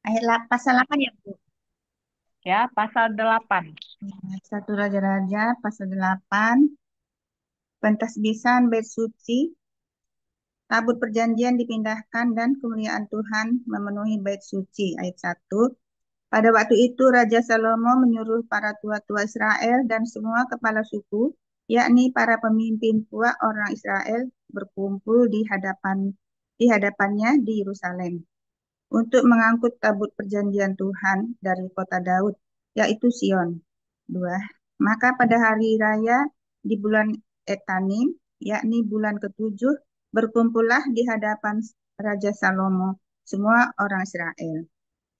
Pasal 8 ya, Bu? Ya, pasal 8. Satu Raja-Raja, pasal 8. Pentasbisan bait suci, tabut perjanjian dipindahkan dan kemuliaan Tuhan memenuhi bait suci. Ayat 1. Pada waktu itu Raja Salomo menyuruh para tua-tua Israel dan semua kepala suku, yakni para pemimpin tua orang Israel, berkumpul di hadapannya di Yerusalem untuk mengangkut tabut perjanjian Tuhan dari kota Daud, yaitu Sion. 2. Maka pada hari raya di bulan Etanim, yakni bulan ketujuh, berkumpullah di hadapan Raja Salomo semua orang Israel.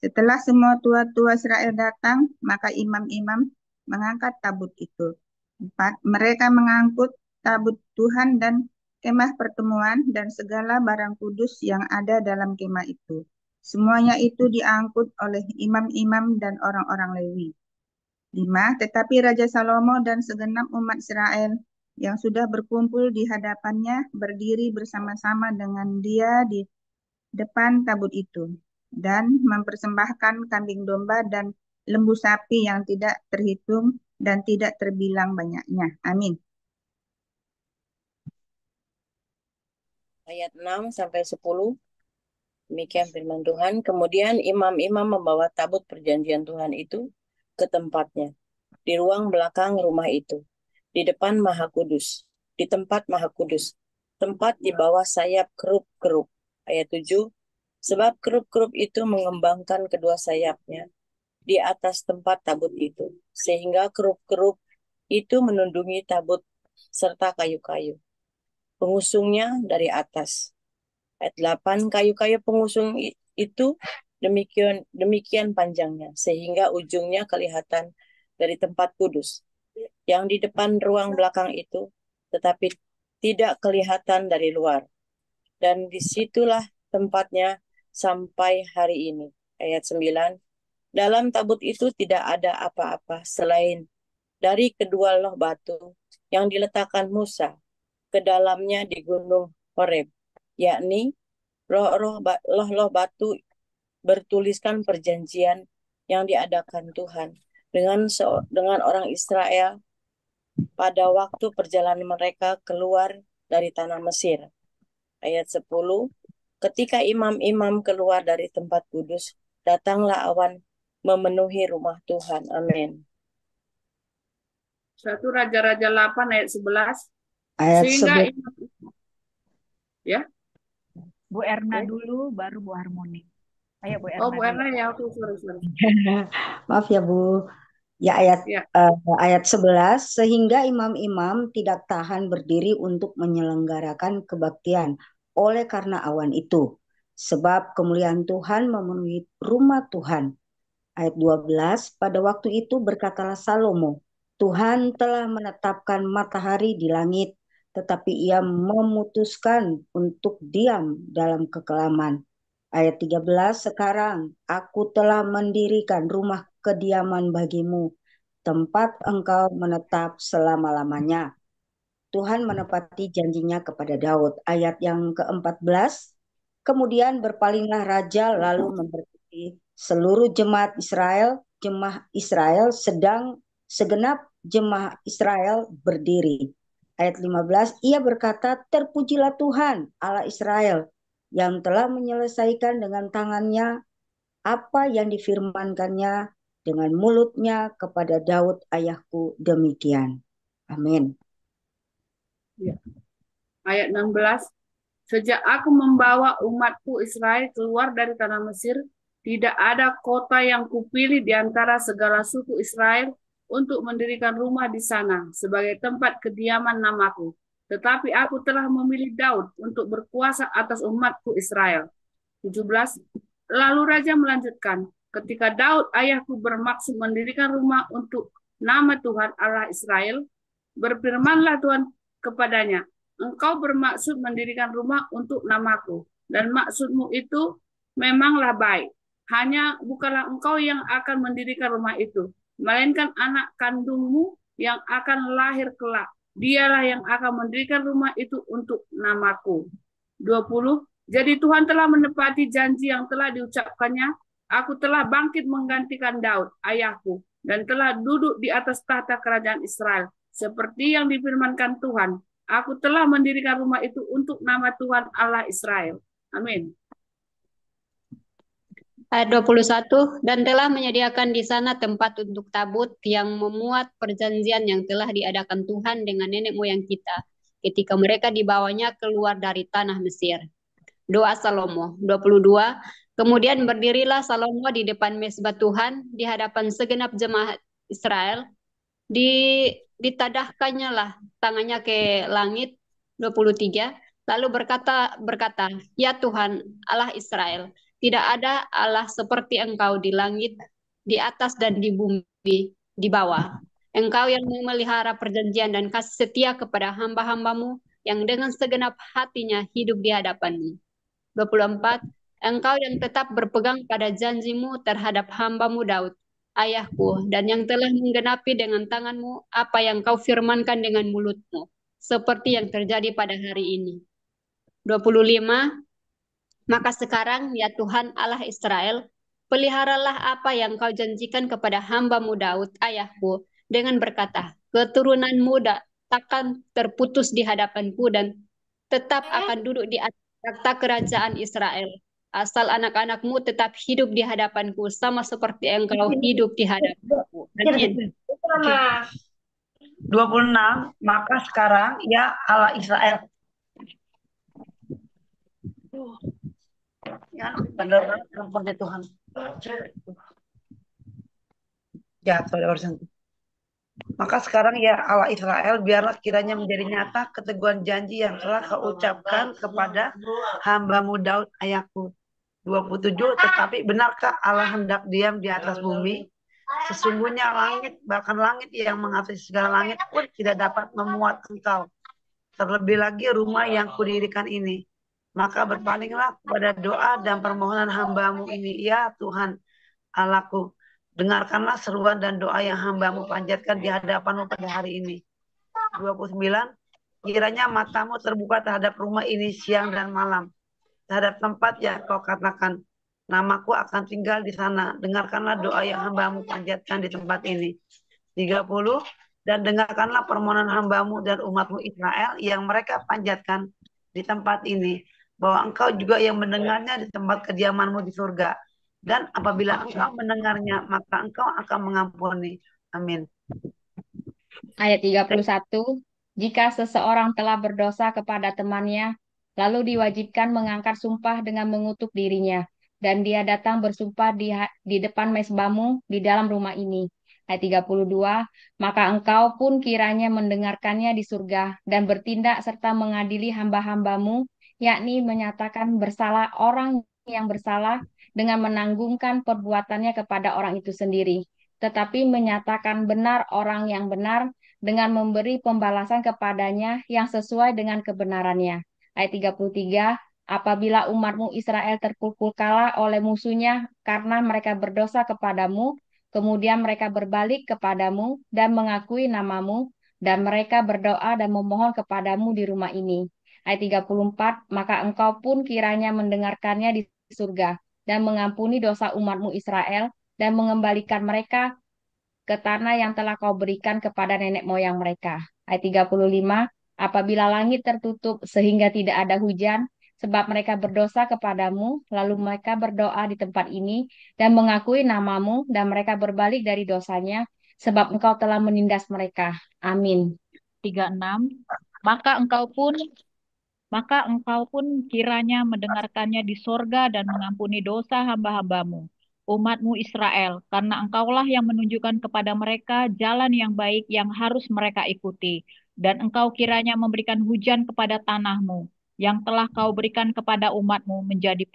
Setelah semua tua-tua Israel datang, maka imam-imam mengangkat tabut itu. 4. Mereka mengangkut tabut Tuhan dan kemah pertemuan dan segala barang kudus yang ada dalam kemah itu. Semuanya itu diangkut oleh imam-imam dan orang-orang Lewi. 5. Tetapi Raja Salomo dan segenap umat Israel yang sudah berkumpul di hadapannya berdiri bersama-sama dengan dia di depan tabut itu dan mempersembahkan kambing domba dan lembu sapi yang tidak terhitung dan tidak terbilang banyaknya. Amin. Ayat 6 sampai 10. Demikian firman Tuhan. Kemudian imam-imam membawa tabut perjanjian Tuhan itu ke tempatnya, di ruang belakang rumah itu, di depan Maha Kudus, di tempat Maha Kudus, tempat di bawah sayap kerub-kerub. Ayat 7. Sebab kerub-kerub itu mengembangkan kedua sayapnya di atas tempat tabut itu, sehingga kerub-kerub itu menundungi tabut serta kayu-kayu pengusungnya dari atas. Ayat 8, kayu-kayu pengusung itu demikian demikian panjangnya, sehingga ujungnya kelihatan dari tempat kudus yang di depan ruang belakang itu, tetapi tidak kelihatan dari luar. Dan disitulah tempatnya sampai hari ini. Ayat 9, dalam tabut itu tidak ada apa-apa selain dari kedua loh batu yang diletakkan Musa ke dalamnya di gunung Horeb, yakni loh batu bertuliskan perjanjian yang diadakan Tuhan dengan orang Israel pada waktu perjalanan mereka keluar dari tanah Mesir. Ayat 10. Ketika imam-imam keluar dari tempat kudus, datanglah awan memenuhi rumah Tuhan. Amin. Satu Raja-Raja 8 ayat 11. Ayat Sehingga 11. ya. Bu Erna dulu, baru Bu Harmoni. Ayo Bu Oh, Erna Bu dulu. Erna ya, oke, sorry. Maaf ya Bu. Ya Ya. ayat 11, sehingga imam-imam tidak tahan berdiri untuk menyelenggarakan kebaktian oleh karena awan itu. Sebab kemuliaan Tuhan memenuhi rumah Tuhan. Ayat 12, pada waktu itu berkatalah Salomo, Tuhan telah menetapkan matahari di langit, tetapi ia memutuskan untuk diam dalam kekelaman. Ayat 13, sekarang aku telah mendirikan rumah kediaman bagimu, tempat engkau menetap selama-lamanya. Tuhan menepati janjinya kepada Daud. Ayat yang ke-14, kemudian berpalinglah raja lalu memberkati seluruh jemaah Israel sedang segenap jemaah Israel berdiri. Ayat 15, ia berkata, terpujilah Tuhan Allah Israel yang telah menyelesaikan dengan tangannya apa yang difirmankannya dengan mulutnya kepada Daud ayahku demikian. Amin. Ya. Ayat 16. Sejak aku membawa umatku Israel keluar dari tanah Mesir, tidak ada kota yang kupilih di antara segala suku Israel untuk mendirikan rumah di sana sebagai tempat kediaman namaku. Tetapi aku telah memilih Daud untuk berkuasa atas umatku Israel. 17. Lalu Raja melanjutkan, ketika Daud ayahku bermaksud mendirikan rumah untuk nama Tuhan Allah Israel, berfirmanlah Tuhan kepadanya, engkau bermaksud mendirikan rumah untuk namaku, dan maksudmu itu memanglah baik. Hanya bukanlah engkau yang akan mendirikan rumah itu, melainkan anak kandungmu yang akan lahir kelak. Dialah yang akan mendirikan rumah itu untuk namaku. 20. Jadi Tuhan telah menepati janji yang telah diucapkannya Aku telah bangkit menggantikan Daud, ayahku, dan telah duduk di atas tahta kerajaan Israel, seperti yang difirmankan Tuhan. Aku telah mendirikan rumah itu untuk nama Tuhan Allah Israel. Amin. Ayat 21, dan telah menyediakan di sana tempat untuk tabut yang memuat perjanjian yang telah diadakan Tuhan dengan nenek moyang kita ketika mereka dibawanya keluar dari tanah Mesir. Doa Salomo. 22, kemudian berdirilah Salomo di depan mezbah Tuhan di hadapan segenap jemaat Israel. Ditadahkannya lah tangannya ke langit. 23, lalu berkata, ya Tuhan Allah Israel, tidak ada Allah seperti Engkau di langit, di atas dan di bumi, di bawah. Engkau yang memelihara perjanjian dan kasih setia kepada hamba-hambamu yang dengan segenap hatinya hidup di hadapan-Mu. 24, Engkau yang tetap berpegang pada janjimu terhadap hambamu Daud, ayahku, dan yang telah menggenapi dengan tanganmu apa yang kau firmankan dengan mulutmu, seperti yang terjadi pada hari ini. 25, maka sekarang ya Tuhan Allah Israel, peliharalah apa yang kau janjikan kepada hambamu Daud, ayahku, dengan berkata, keturunanmu takkan terputus di hadapanku dan tetap akan duduk di atas takhta kerajaan Israel. Asal anak-anakmu tetap hidup di hadapanku, sama seperti engkau hidup di hadapanku. Amin. 26, maka sekarang ya Allah Israel. Ya, benar seperti Tuhan. Ya, barusan. Maka sekarang ya Allah Israel, biarlah kiranya menjadi nyata keteguhan janji yang telah kau ucapkan kepada hambamu Daud ayahku. 27, tetapi benarkah Allah hendak diam di atas bumi? Sesungguhnya langit, bahkan langit yang mengatasi segala langit pun tidak dapat memuat engkau. Terlebih lagi rumah yang kudirikan ini. Maka berpalinglah kepada doa dan permohonan hambamu ini, ya Tuhan Allahku. Dengarkanlah seruan dan doa yang hambamu panjatkan di hadapanmu pada hari ini. 29, kiranya matamu terbuka terhadap rumah ini siang dan malam, terhadap tempat yang kau katakan, namaku akan tinggal di sana. Dengarkanlah doa yang hambamu panjatkan di tempat ini. 30, dan dengarkanlah permohonan hambamu dan umatmu Israel yang mereka panjatkan di tempat ini, bahwa engkau juga yang mendengarnya di tempat kediamanmu di surga. Dan apabila engkau mendengarnya, maka engkau akan mengampuni. Amin. Ayat 31, jika seseorang telah berdosa kepada temannya, lalu diwajibkan mengangkat sumpah dengan mengutuk dirinya, dan dia datang bersumpah di depan mezbamu di dalam rumah ini. Ayat 32, maka engkau pun kiranya mendengarkannya di surga, dan bertindak serta mengadili hamba-hambamu, yakni menyatakan bersalah orang yang bersalah, dengan menanggungkan perbuatannya kepada orang itu sendiri, tetapi menyatakan benar orang yang benar dengan memberi pembalasan kepadanya yang sesuai dengan kebenarannya. Ayat 33, apabila umatmu Israel terpukul kalah oleh musuhnya karena mereka berdosa kepadamu, kemudian mereka berbalik kepadamu dan mengakui namamu, dan mereka berdoa dan memohon kepadamu di rumah ini. Ayat 34, maka engkau pun kiranya mendengarkannya di surga, dan mengampuni dosa umatmu Israel, dan mengembalikan mereka ke tanah yang telah kau berikan kepada nenek moyang mereka. Ayat 35, apabila langit tertutup sehingga tidak ada hujan, sebab mereka berdosa kepadamu, lalu mereka berdoa di tempat ini, dan mengakui namamu, dan mereka berbalik dari dosanya, sebab engkau telah menindas mereka. Amin. 36, maka engkau pun kiranya mendengarkannya di sorga dan mengampuni dosa hamba-hambamu, umatmu Israel, karena engkaulah yang menunjukkan kepada mereka jalan yang baik yang harus mereka ikuti. Dan engkau kiranya memberikan hujan kepada tanahmu, yang telah kau berikan kepada umatmu menjadi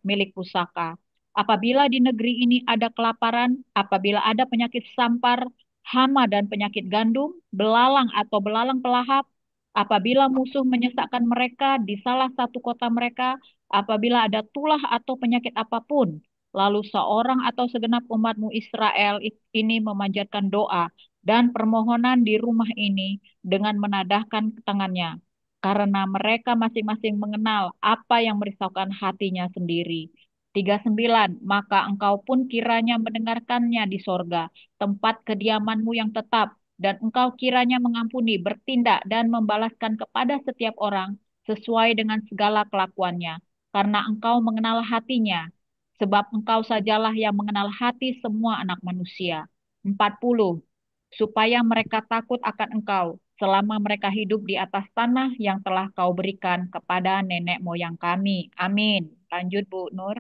milik pusaka. Apabila di negeri ini ada kelaparan, apabila ada penyakit sampar, hama dan penyakit gandum, belalang atau belalang pelahap, apabila musuh menyesakkan mereka di salah satu kota mereka, apabila ada tulah atau penyakit apapun, lalu seorang atau segenap umatmu Israel ini memanjatkan doa dan permohonan di rumah ini dengan menadahkan tangannya, karena mereka masing-masing mengenal apa yang merisaukan hatinya sendiri. 39. Maka engkau pun kiranya mendengarkannya di sorga, tempat kediamanmu yang tetap, dan engkau kiranya mengampuni, bertindak, dan membalaskan kepada setiap orang sesuai dengan segala kelakuannya, karena engkau mengenal hatinya, sebab engkau sajalah yang mengenal hati semua anak manusia. 40. Supaya mereka takut akan engkau, selama mereka hidup di atas tanah yang telah kau berikan kepada nenek moyang kami. Amin. Lanjut, Bu Nur.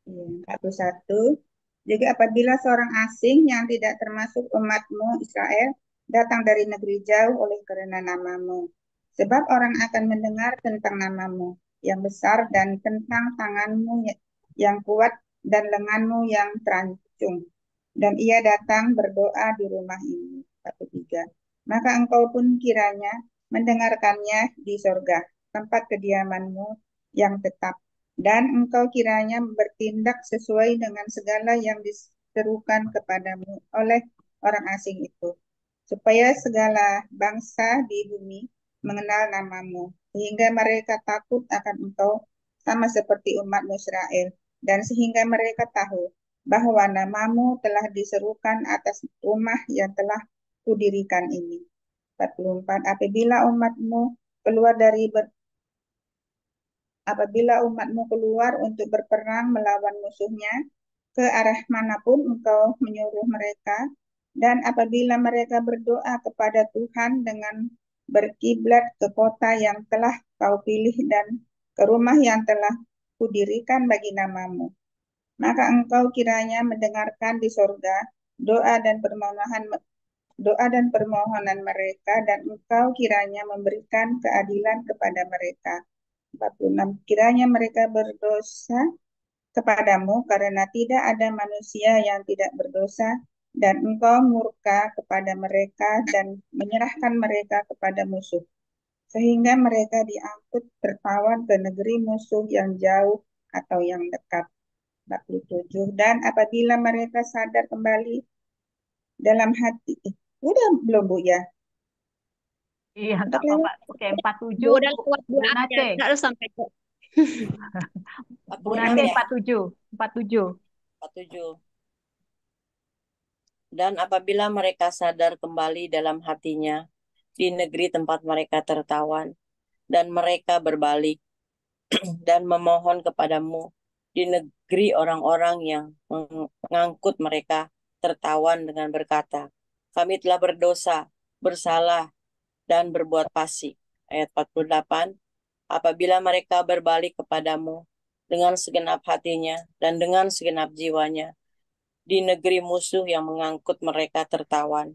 41. Jadi apabila seorang asing yang tidak termasuk umatmu Israel datang dari negeri jauh oleh karena namamu, sebab orang akan mendengar tentang namamu yang besar dan tentang tanganmu yang kuat dan lenganmu yang terancung, dan ia datang berdoa di rumah ini. 43. Maka engkau pun kiranya mendengarkannya di sorga, tempat kediamanmu yang tetap, dan engkau kiranya bertindak sesuai dengan segala yang diserukan kepadamu oleh orang asing itu, supaya segala bangsa di bumi mengenal namamu, sehingga mereka takut akan engkau sama seperti umat Israel, dan sehingga mereka tahu bahwa namamu telah diserukan atas rumah yang telah kudirikan ini. 44. Apabila umatmu keluar untuk berperang melawan musuhnya, ke arah manapun engkau menyuruh mereka, dan apabila mereka berdoa kepada Tuhan dengan berkiblat ke kota yang telah kau pilih dan ke rumah yang telah kudirikan bagi namamu, maka engkau kiranya mendengarkan di sorga doa dan permohonan mereka, dan engkau kiranya memberikan keadilan kepada mereka. 46. Kiranya mereka berdosa kepadamu karena tidak ada manusia yang tidak berdosa, dan engkau murka kepada mereka dan menyerahkan mereka kepada musuh, sehingga mereka diangkut tertawan ke negeri musuh yang jauh atau yang dekat. 47. Dan apabila mereka sadar kembali dalam hati, udah belum Bu ya? Iya, Untuk nggak apa-apa. lewat. Oke, 47, Udah lewat Bu 2 Nace. ayat, harus sampai ke Bu 46 Nace ya. 47. 47. 47. Dan apabila mereka sadar kembali dalam hatinya di negeri tempat mereka tertawan, dan mereka berbalik dan memohon kepadamu di negeri orang-orang yang mengangkut mereka tertawan dengan berkata, kami telah berdosa, bersalah, dan berbuat fasik. Ayat 48. Apabila mereka berbalik kepadamu dengan segenap hatinya dan dengan segenap jiwanya di negeri musuh yang mengangkut mereka tertawan,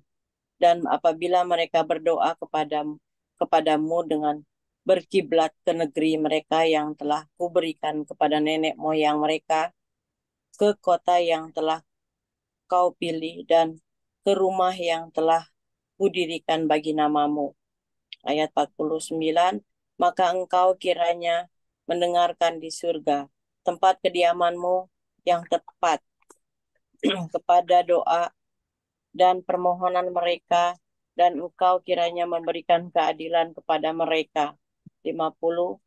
dan apabila mereka berdoa kepadamu dengan berkiblat ke negeri mereka yang telah kuberikan kepada nenek moyang mereka, ke kota yang telah kau pilih, dan ke rumah yang telah kudirikan bagi namamu. Ayat 49. Maka engkau kiranya mendengarkan di surga, tempat kediamanmu yang tepat, kepada doa dan permohonan mereka, dan engkau kiranya memberikan keadilan kepada mereka. 50.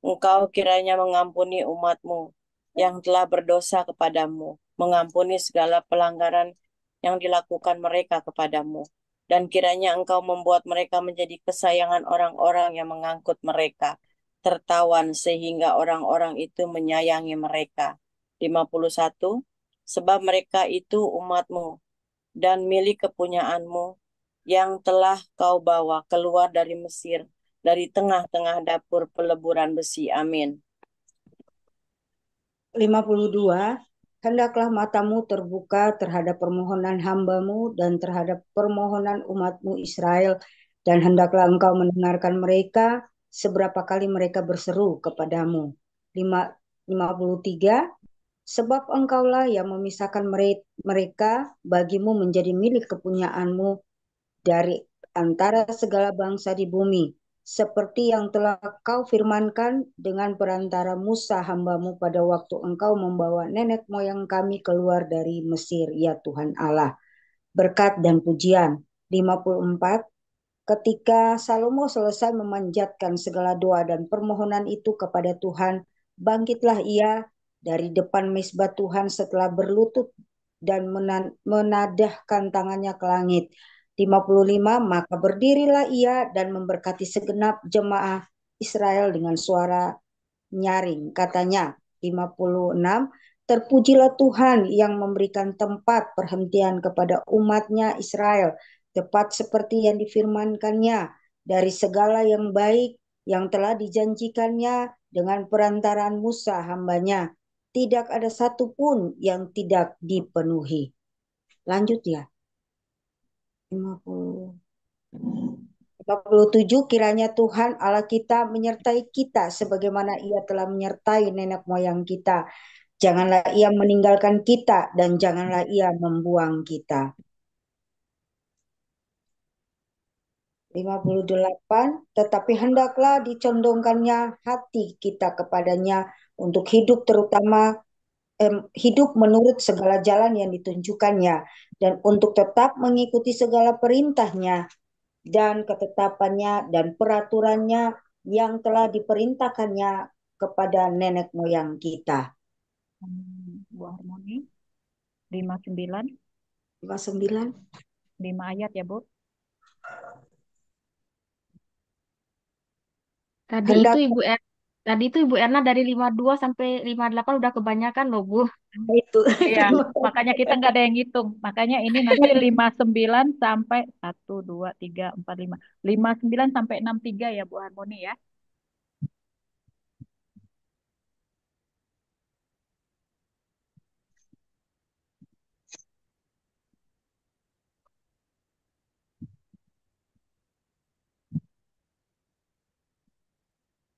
Engkau kiranya mengampuni umatmu yang telah berdosa kepadamu, mengampuni segala pelanggaran yang dilakukan mereka kepadamu, dan kiranya engkau membuat mereka menjadi kesayangan orang-orang yang mengangkut mereka tertawan, sehingga orang-orang itu menyayangi mereka. 51. Sebab mereka itu umatmu dan milik kepunyaanmu yang telah kau bawa keluar dari Mesir, dari tengah-tengah dapur peleburan besi. Amin. 52. Hendaklah matamu terbuka terhadap permohonan hambamu dan terhadap permohonan umatmu Israel, dan hendaklah engkau mendengarkan mereka seberapa kali mereka berseru kepadamu. 53. Sebab engkaulah yang memisahkan mereka bagimu menjadi milik kepunyaanmu dari antara segala bangsa di bumi, seperti yang telah kau firmankan dengan perantara Musa hambamu pada waktu engkau membawa nenek moyang kami keluar dari Mesir, ya Tuhan Allah. Berkat dan pujian. 54. Ketika Salomo selesai memanjatkan segala doa dan permohonan itu kepada Tuhan, bangkitlah ia dari depan mezbah Tuhan setelah berlutut dan menadahkan tangannya ke langit. 55, maka berdirilah ia dan memberkati segenap jemaah Israel dengan suara nyaring. Katanya, 56, terpujilah Tuhan yang memberikan tempat perhentian kepada umatnya Israel, tepat seperti yang difirmankannya dari segala yang baik yang telah dijanjikannya dengan perantaraan Musa hambanya. Tidak ada satupun yang tidak dipenuhi. Lanjut ya. 57, kiranya Tuhan Allah kita menyertai kita sebagaimana Ia telah menyertai nenek moyang kita. Janganlah Ia meninggalkan kita dan janganlah Ia membuang kita. 58, tetapi hendaklah dicondongkannya hati kita kepadanya untuk hidup hidup menurut segala jalan yang ditunjukkannya dan untuk tetap mengikuti segala perintahnya dan ketetapannya dan peraturannya yang telah diperintahkannya kepada nenek moyang kita. Bu Harmoni 59. 59. 5 ayat ya, Bu. Tadi itu Ibu Erna dari 52 sampai 58 udah kebanyakan loh, Bu. Itu. Iya, makanya kita nggak ada yang hitung. Makanya ini nanti 59 sampai 1, 2, 3, 4, 5. 59 sampai 63 ya, Bu Harmoni ya.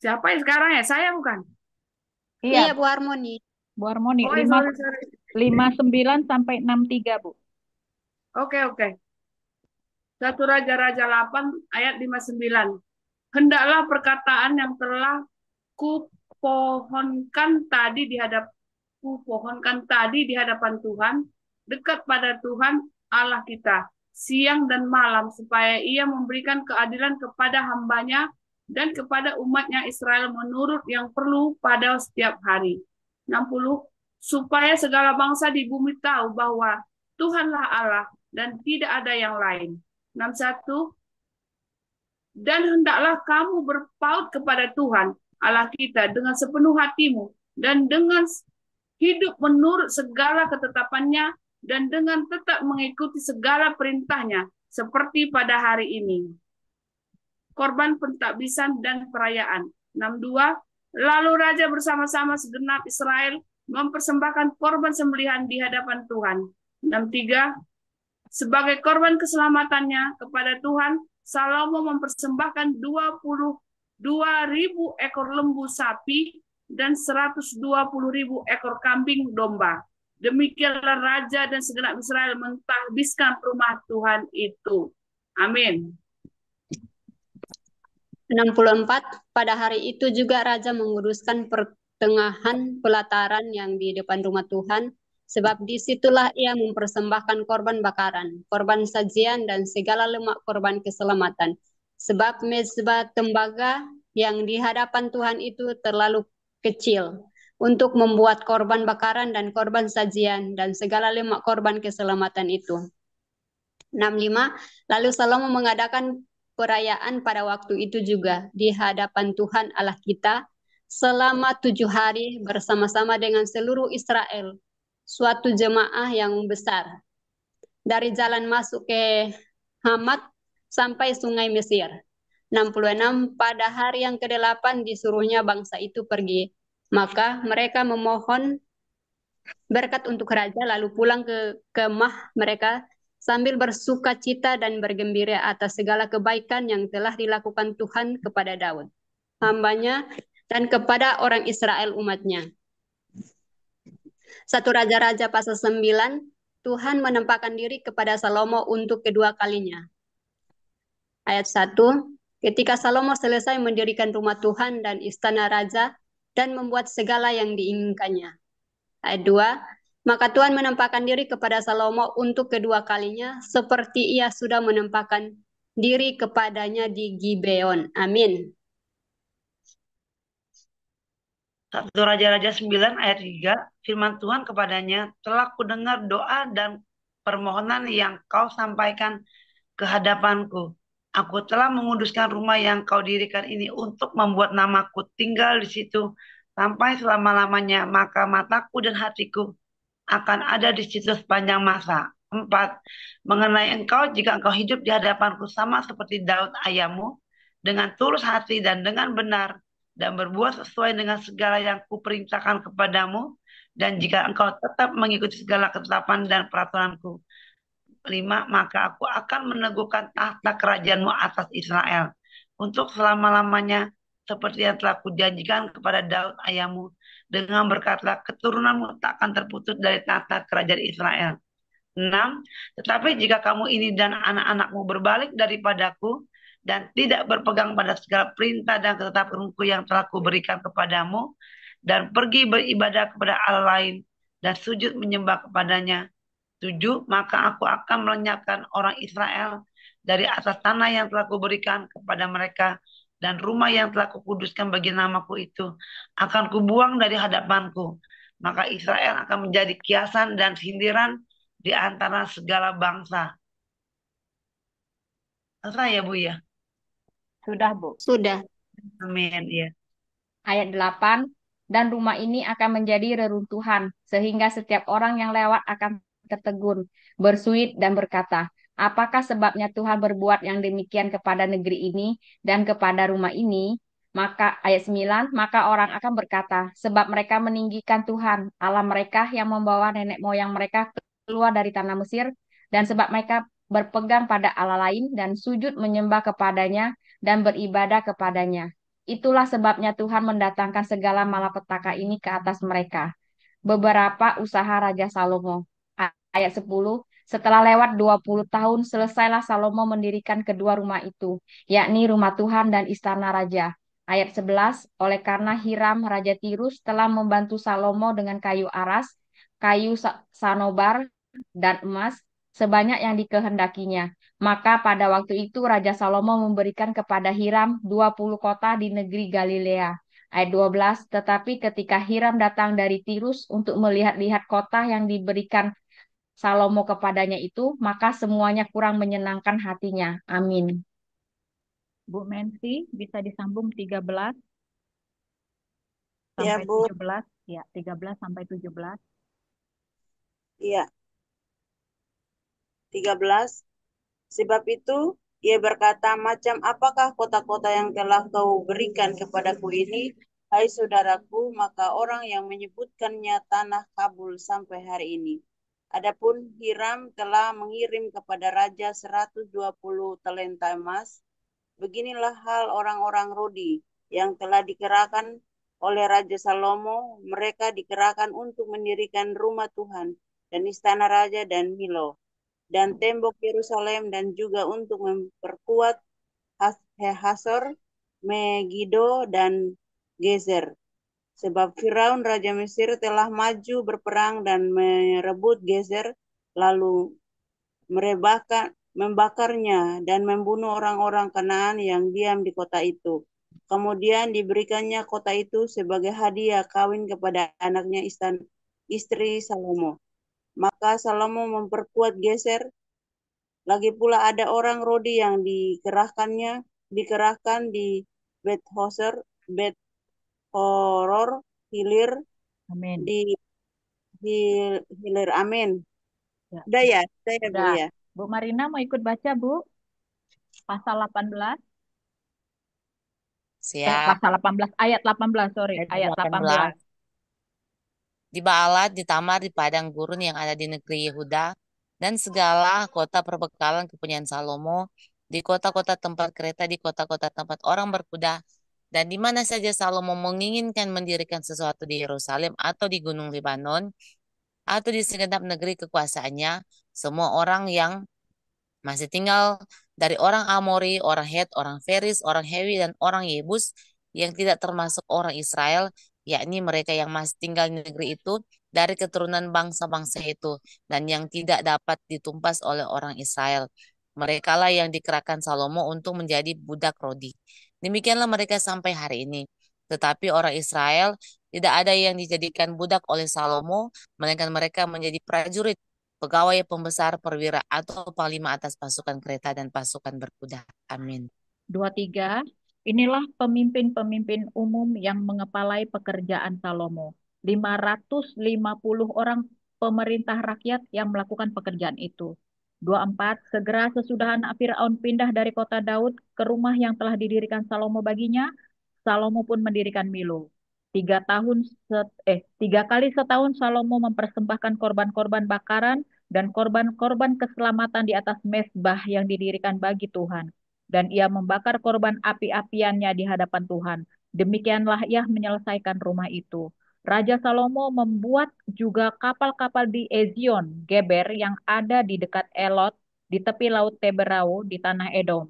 Siapa yang sekarang ya? Saya bukan? Iya, Bu Harmoni. Bu Harmoni, Oh, 59 sampai 63, Bu. Oke. 1 Raja-Raja 8 ayat 59. Hendaklah perkataan yang telah kupohonkan tadi di hadapan Tuhan, dekat pada Tuhan Allah kita, siang dan malam, supaya Ia memberikan keadilan kepada hambanya dan kepada umatnya Israel menurut yang perlu pada setiap hari. 60. Supaya segala bangsa di bumi tahu bahwa Tuhanlah Allah dan tidak ada yang lain. 61. Dan hendaklah kamu berpaut kepada Tuhan Allah kita dengan sepenuh hatimu dan dengan hidup menurut segala ketetapannya dan dengan tetap mengikuti segala perintahnya seperti pada hari ini. Korban pentakbisan dan perayaan. 62. Lalu raja bersama-sama segenap Israel mempersembahkan korban sembelihan di hadapan Tuhan. 63. Sebagai korban keselamatannya kepada Tuhan, Salomo mempersembahkan 22.000 ekor lembu sapi dan 120.000 ekor kambing domba. Demikianlah raja dan segenap Israel mentahbiskan rumah Tuhan itu. Amin. 64. Pada hari itu juga raja menguduskan pertengahan pelataran yang di depan rumah Tuhan, sebab disitulah ia mempersembahkan korban bakaran, korban sajian, dan segala lemak korban keselamatan. Sebab mezbah tembaga yang di hadapan Tuhan itu terlalu kecil untuk membuat korban bakaran dan korban sajian dan segala lemak korban keselamatan itu. 65. Lalu Salomo mengadakan perayaan pada waktu itu juga di hadapan Tuhan Allah kita selama 7 hari bersama-sama dengan seluruh Israel, suatu jemaah yang besar, dari jalan masuk ke Hamat sampai sungai Mesir. 66. Pada hari yang ke-8 disuruhnya bangsa itu pergi. Maka mereka memohon berkat untuk raja lalu pulang ke kemah mereka sambil bersuka cita dan bergembira atas segala kebaikan yang telah dilakukan Tuhan kepada Daud, hambanya, dan kepada orang Israel umatnya. 1 Raja-Raja pasal 9, Tuhan menempatkan diri kepada Salomo untuk kedua kalinya. Ayat 1, ketika Salomo selesai mendirikan rumah Tuhan dan istana raja dan membuat segala yang diinginkannya. Ayat 2, maka Tuhan menempatkan diri kepada Salomo untuk kedua kalinya seperti ia sudah menempatkan diri kepadanya di Gibeon. Amin. 1 Raja-Raja 9 ayat 3, firman Tuhan kepadanya, telah kudengar doa dan permohonan yang kau sampaikan ke hadapanku. Aku telah menguduskan rumah yang kau dirikan ini untuk membuat namaku tinggal di situ sampai selama-lamanya, maka mataku dan hatiku akan ada di situ sepanjang masa. 4. Mengenai engkau, jika engkau hidup di hadapanku sama seperti Daud ayahmu, dengan tulus hati dan dengan benar, dan berbuat sesuai dengan segala yang kuperintahkan kepadamu, dan jika engkau tetap mengikuti segala ketetapan dan peraturanku. 5. Maka aku akan meneguhkan tahta kerajaanmu atas Israel untuk selama-lamanya, seperti yang telah kujanjikan kepada Daud ayahmu, dengan berkata keturunanmu tak akan terputus dari tahta kerajaan Israel. 6. Tetapi jika kamu ini dan anak-anakmu berbalik daripadaku dan tidak berpegang pada segala perintah dan ketetapanku yang telah kuberikan kepadamu, dan pergi beribadah kepada Allah lain dan sujud menyembah kepadanya. 7. Maka aku akan melenyapkan orang Israel dari atas tanah yang telah kuberikan kepada mereka, dan rumah yang telah kukuduskan bagi namaku itu akan kubuang dari hadapanku. Maka Israel akan menjadi kiasan dan sindiran di antara segala bangsa. Selesai ya Bu ya? Sudah, Bu. Sudah. Amin ya. Ayat 8, dan rumah ini akan menjadi reruntuhan, sehingga setiap orang yang lewat akan tertegun, bersuit dan berkata, apakah sebabnya Tuhan berbuat yang demikian kepada negeri ini dan kepada rumah ini? Maka ayat 9, maka orang akan berkata, sebab mereka meninggikan Tuhan, Allah mereka yang membawa nenek moyang mereka keluar dari tanah Mesir, dan sebab mereka berpegang pada Allah lain dan sujud menyembah kepadanya dan beribadah kepadanya. Itulah sebabnya Tuhan mendatangkan segala malapetaka ini ke atas mereka. Beberapa usaha Raja Salomo. Ayat 10, setelah lewat 20 tahun selesailah Salomo mendirikan kedua rumah itu, yakni rumah Tuhan dan istana raja. Ayat 11, oleh karena Hiram Raja Tirus telah membantu Salomo dengan kayu aras, kayu sanobar, dan emas, sebanyak yang dikehendakinya. Maka pada waktu itu Raja Salomo memberikan kepada Hiram 20 kota di negeri Galilea. Ayat 12, tetapi ketika Hiram datang dari Tirus untuk melihat-lihat kota yang diberikan Salomo kepadanya itu, maka semuanya kurang menyenangkan hatinya. Amin. Bu Mensi, bisa disambung 13 Ya, sampai Bu. 17. Ya, 13 sampai 17. Iya, 13. Sebab itu, ia berkata, macam apakah kota-kota yang telah kau berikan kepadaku ini, hai saudaraku, maka orang yang menyebutkannya tanah Kabul sampai hari ini. Adapun Hiram telah mengirim kepada raja 120 talenta emas. Beginilah hal orang-orang Rodi yang telah dikerahkan oleh Raja Salomo. Mereka dikerahkan untuk mendirikan rumah Tuhan dan istana raja dan Milo dan tembok Yerusalem, dan juga untuk memperkuat Hasor, Megido, dan Gezer. Sebab Firaun Raja Mesir telah maju berperang dan merebut Gezer, lalu membakarnya dan membunuh orang-orang Kanaan yang diam di kota itu. Kemudian diberikannya kota itu sebagai hadiah kawin kepada anaknya istri Salomo. Maka Salomo memperkuat Gezer. Lagi pula ada orang Rodi yang dikerahkan di Bet Horor, Hilir, Amin. di Hilir. Amin. Ya. Udah ya, Bu Udah. ya. Bu Marina mau ikut baca, Bu? Pasal 18. Siap. Pasal 18, ayat 18, sorry. Ayat 18. Di Baalat, di Tamar, di padang gurun yang ada di negeri Yehuda, dan segala kota perbekalan kepunyaan Salomo, di kota-kota tempat kereta, di kota-kota tempat orang berkuda, dan di mana saja Salomo menginginkan mendirikan sesuatu di Yerusalem atau di Gunung Libanon, atau di segenap negeri kekuasaannya, semua orang yang masih tinggal dari orang Amori, orang Het, orang Feris, orang Hewi, dan orang Yebus yang tidak termasuk orang Israel, yakni mereka yang masih tinggal di negeri itu dari keturunan bangsa-bangsa itu dan yang tidak dapat ditumpas oleh orang Israel. Merekalah yang dikerahkan Salomo untuk menjadi budak Rodi. Demikianlah mereka sampai hari ini. Tetapi orang Israel Tidak ada yang dijadikan budak oleh Salomo, melainkan mereka menjadi prajurit, pegawai pembesar, perwira, atau panglima atas pasukan kereta dan pasukan berkuda. Amin. 23. Inilah pemimpin-pemimpin umum yang mengepalai pekerjaan Salomo. 550 orang pemerintah rakyat yang melakukan pekerjaan itu. 24. Segera sesudah anak Firaun pindah dari kota Daud ke rumah yang telah didirikan Salomo baginya, Salomo pun mendirikan Milo. 3 kali setahun Salomo mempersembahkan korban-korban bakaran dan korban-korban keselamatan di atas mezbah yang didirikan bagi Tuhan. Dan ia membakar korban api-apiannya di hadapan Tuhan. Demikianlah ia menyelesaikan rumah itu. Raja Salomo membuat juga kapal-kapal di Ezion, Geber yang ada di dekat Elot, di tepi laut Teberau, di tanah Edom.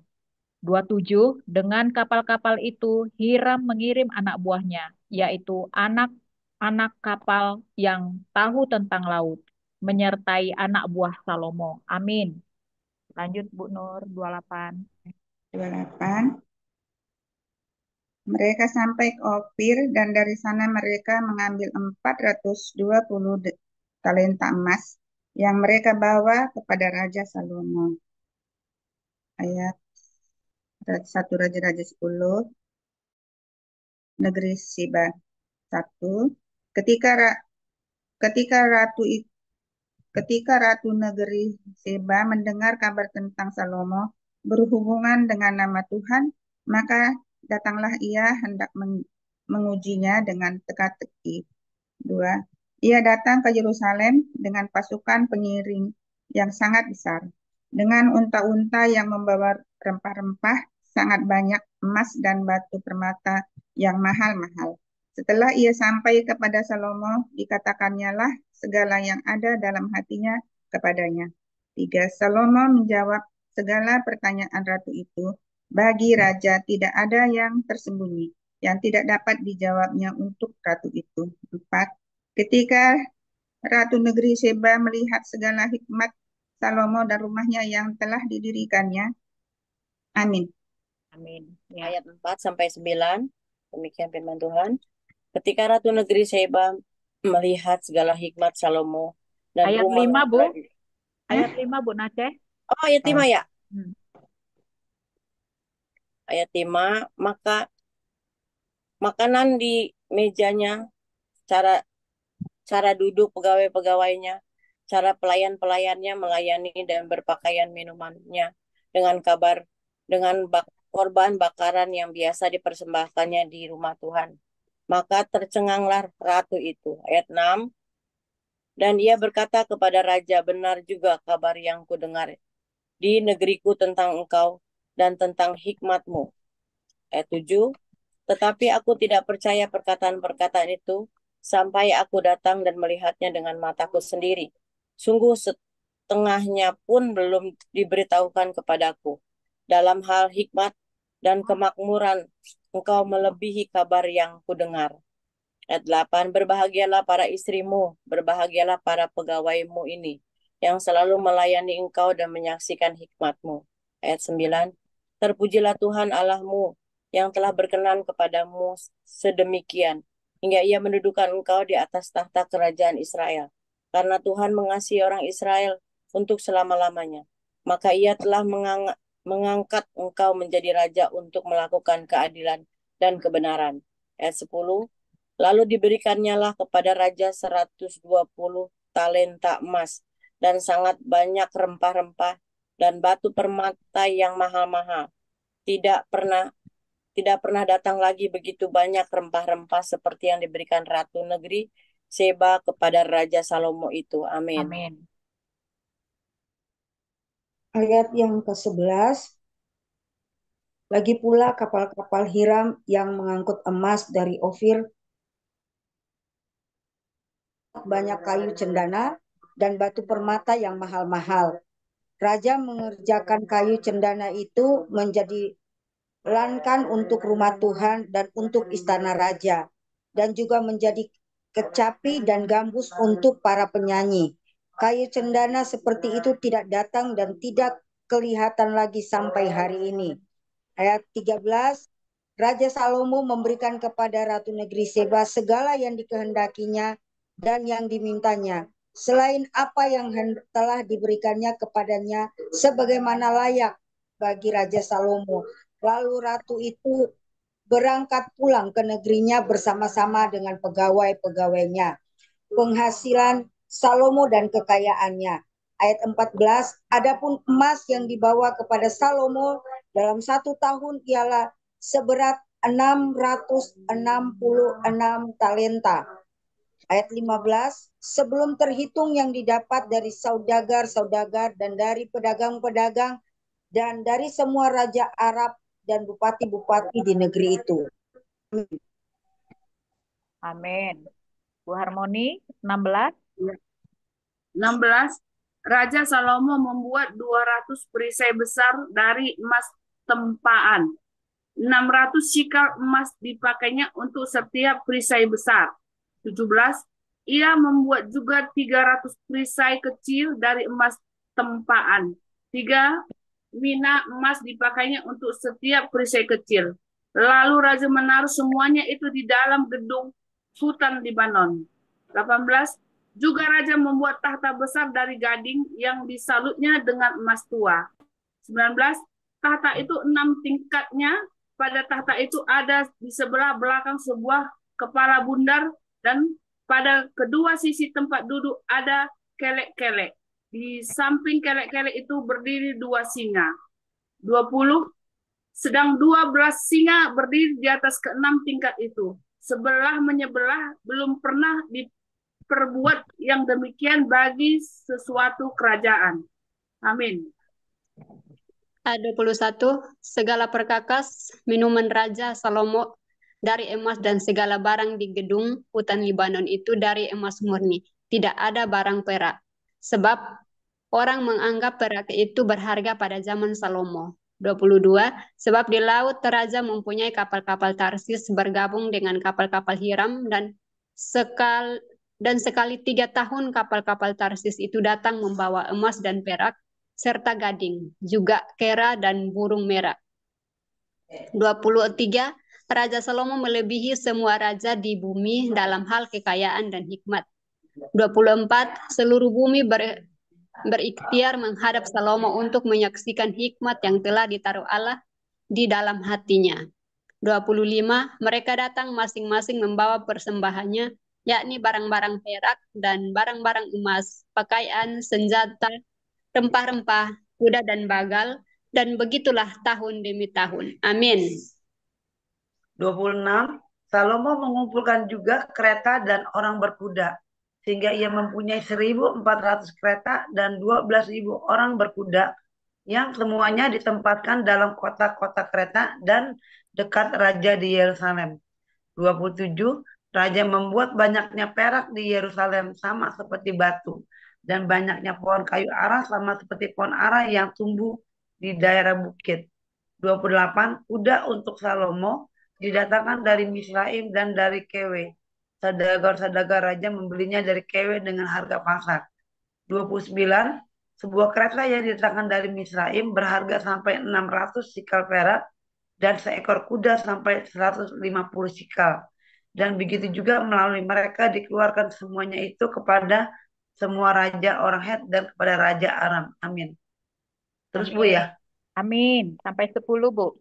27. Dengan kapal-kapal itu, Hiram mengirim anak buahnya, yaitu anak-anak kapal yang tahu tentang laut, menyertai anak buah Salomo. Amin. Lanjut Bu Nur, 28. 28. Mereka sampai ke Ofir dan dari sana mereka mengambil 420 talenta emas yang mereka bawa kepada Raja Salomo. Ayat 1 Raja-Raja 10, negeri Siba 1. Ketika ratu negeri Seba mendengar kabar tentang Salomo berhubungan dengan nama Tuhan, maka datanglah ia hendak mengujinya dengan teka-teki. 2. Ia datang ke Yerusalem dengan pasukan pengiring yang sangat besar, dengan unta-unta yang membawa rempah-rempah sangat banyak, emas dan batu permata yang mahal-mahal. Setelah ia sampai kepada Salomo, dikatakannya lah segala yang ada dalam hatinya kepadanya. 3. Salomo menjawab segala pertanyaan ratu itu. Bagi raja tidak ada yang tersembunyi, yang tidak dapat dijawabnya untuk ratu itu. 4. Ketika ratu negeri Seba melihat segala hikmat Salomo dan rumahnya yang telah didirikannya. Amin. Amin. Ya. Ayat 4 sampai 9. Demikian firman Tuhan. Ketika ratu negeri Seba melihat segala hikmat Salomo dan Ayat rumah 5, Bu. Ayat 5, Bu Nace. Oh, ayat 5 ya. Hmm. Ayat 5, maka makanan di mejanya, cara duduk pegawai-pegawainya, cara pelayan-pelayannya melayani dan berpakaian minumannya dengan korban bakaran yang biasa dipersembahkannya di rumah Tuhan. Maka tercenganglah ratu itu. Ayat 6. Dan ia berkata kepada raja, benar juga kabar yang kudengar di negeriku tentang engkau dan tentang hikmatmu. Ayat 7. Tetapi aku tidak percaya perkataan-perkataan itu sampai aku datang dan melihatnya dengan mataku sendiri. Sungguh setengahnya pun belum diberitahukan kepadaku. Dalam hal hikmat dan kemakmuran, engkau melebihi kabar yang kudengar. Ayat 8, berbahagialah para istrimu, berbahagialah para pegawaimu ini, yang selalu melayani engkau dan menyaksikan hikmatmu. Ayat 9, terpujilah Tuhan Allahmu, yang telah berkenan kepadamu sedemikian, hingga ia mendudukan engkau di atas tahta kerajaan Israel. Karena Tuhan mengasihi orang Israel untuk selama-lamanya, maka ia telah mengangkat engkau menjadi raja untuk melakukan keadilan dan kebenaran. Ayat 10, lalu diberikannya lah kepada raja 120 talenta emas dan sangat banyak rempah-rempah dan batu permata yang mahal-mahal. Tidak pernah datang lagi begitu banyak rempah-rempah seperti yang diberikan ratu negeri Seba kepada Raja Salomo itu. Amin. Amin. Ayat yang ke-11. Lagi pula kapal-kapal Hiram yang mengangkut emas dari Ofir, banyak kayu cendana dan batu permata yang mahal-mahal. Raja mengerjakan kayu cendana itu menjadi lankan untuk rumah Tuhan dan untuk istana raja, dan juga menjadi kecapi dan gambus untuk para penyanyi. Kayu cendana seperti itu tidak datang dan tidak kelihatan lagi sampai hari ini. Ayat 13, Raja Salomo memberikan kepada Ratu Negeri Seba segala yang dikehendakinya dan yang dimintanya, selain apa yang telah diberikannya kepadanya sebagaimana layak bagi Raja Salomo. Lalu ratu itu berangkat pulang ke negerinya bersama-sama dengan pegawai-pegawainya. Penghasilan Salomo dan kekayaannya. Ayat 14, adapun emas yang dibawa kepada Salomo dalam 1 tahun ialah seberat 666 talenta. Ayat 15, sebelum terhitung yang didapat dari saudagar-saudagar dan dari pedagang-pedagang dan dari semua raja Arab dan bupati-bupati di negeri itu. Amin. Bu Harmoni, 16. 16. Raja Salomo membuat 200 perisai besar dari emas tempaan. 600 sikal emas dipakainya untuk setiap perisai besar. 17. Ia membuat juga 300 perisai kecil dari emas tempaan. 3 mina emas dipakainya untuk setiap perisai kecil. Lalu raja menaruh semuanya itu di dalam gedung Sultan Libanon. 18. Juga raja membuat tahta besar dari gading yang disalutnya dengan emas tua. 19. Tahta itu 6 tingkatnya. Pada tahta itu ada di sebelah belakang sebuah kepala bundar dan pada kedua sisi tempat duduk ada kelek-kelek. Di samping kelek-kelek itu berdiri 2 singa. 20. Sedang 12 singa berdiri di atas ke-6 tingkat itu. Sebelah menyebelah belum pernah diperbuat yang demikian bagi sesuatu kerajaan. Amin. Ayat 21, segala perkakas minuman Raja Salomo dari emas dan segala barang di gedung hutan Libanon itu dari emas murni. Tidak ada barang perak. Sebab orang menganggap perak itu berharga pada zaman Salomo. 22, sebab di laut Raja mempunyai kapal-kapal Tarsis bergabung dengan kapal-kapal Hiram dan sekali 3 tahun kapal-kapal Tarsis itu datang membawa emas dan perak serta gading, juga kera dan burung merah. 23, Raja Salomo melebihi semua raja di bumi dalam hal kekayaan dan hikmat. 24, seluruh bumi berikhtiar menghadap Salomo untuk menyaksikan hikmat yang telah ditaruh Allah di dalam hatinya. 25, mereka datang masing-masing membawa persembahannya, yakni barang-barang perak dan barang-barang emas, pakaian, senjata, rempah-rempah, kuda dan bagal, dan begitulah tahun demi tahun. Amin. 26. Salomo mengumpulkan juga kereta dan orang berkuda, sehingga ia mempunyai 1.400 kereta dan 12.000 orang berkuda, yang semuanya ditempatkan dalam kota-kota kereta dan dekat raja di Yerusalem. 27. Raja membuat banyaknya perak di Yerusalem sama seperti batu, dan banyaknya pohon kayu ara sama seperti pohon ara yang tumbuh di daerah bukit. 28. Kuda untuk Salomo didatangkan dari Misraim dan dari Kewe. Saudagar-saudagar raja membelinya dari Kewe dengan harga pasar. 29. Sebuah kereta yang didatangkan dari Misraim berharga sampai 600 sikal perak dan seekor kuda sampai 150 sikal. Dan begitu juga melalui mereka dikeluarkan semuanya itu kepada semua raja orang Het dan kepada raja Aram. Amin. Terus Bu ya? Amin. Sampai 10, Bu.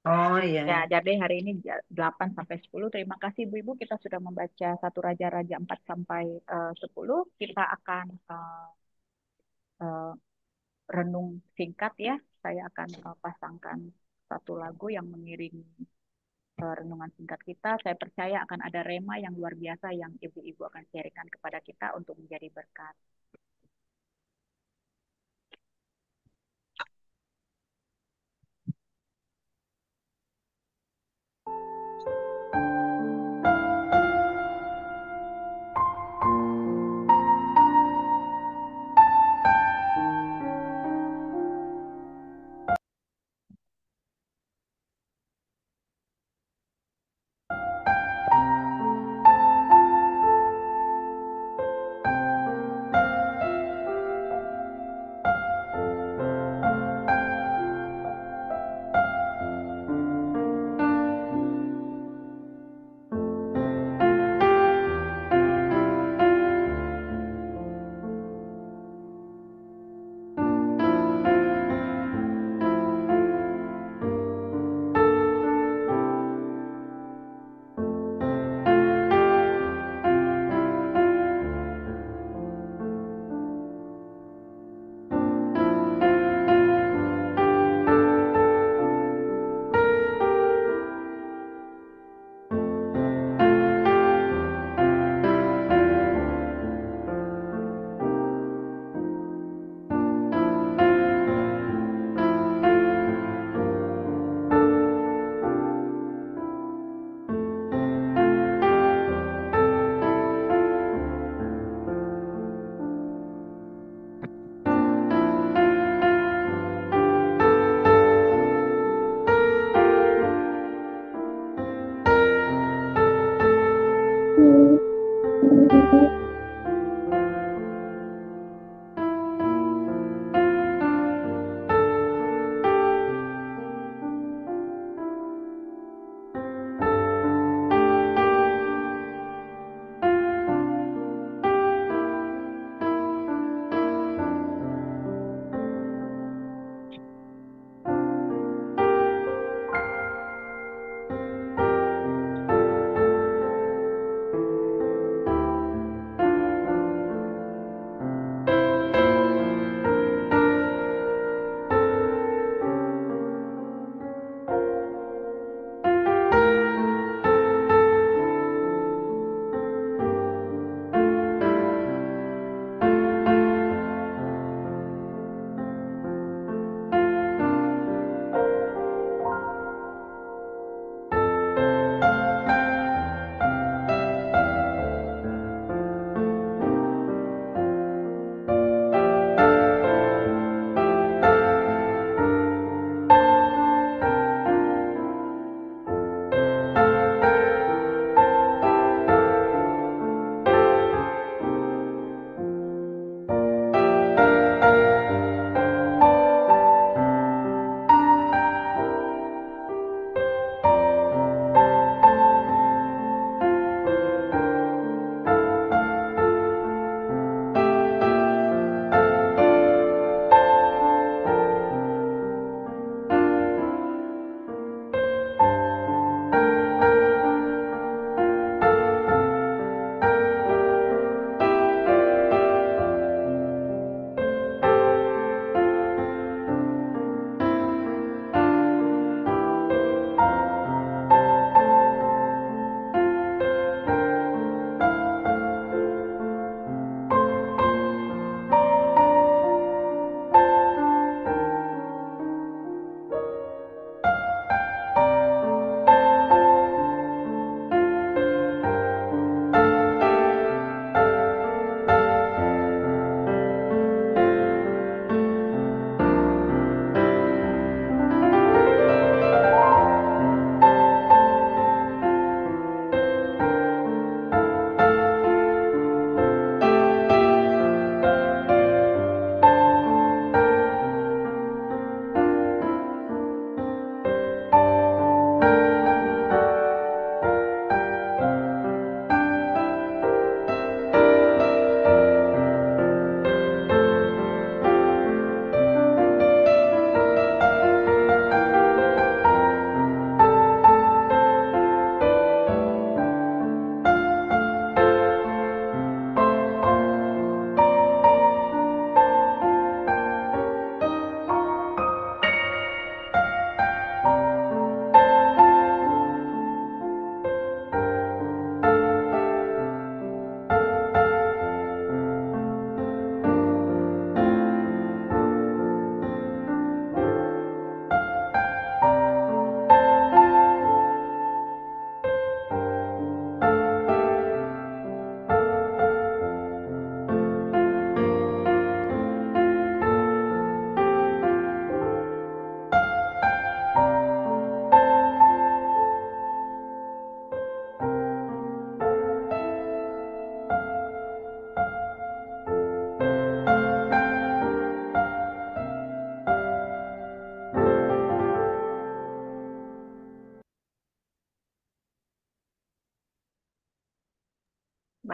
Oh iya. Ya, jadi hari ini 8 sampai 10. Terima kasih Bu Ibu, kita sudah membaca 1 Raja-Raja 4 sampai 10. Kita akan renung singkat ya. Saya akan pasangkan satu lagu yang mengiringi renungan singkat kita. Saya percaya akan ada rema yang luar biasa yang Ibu-Ibu akan sharingkan kepada kita untuk menjadi berkat.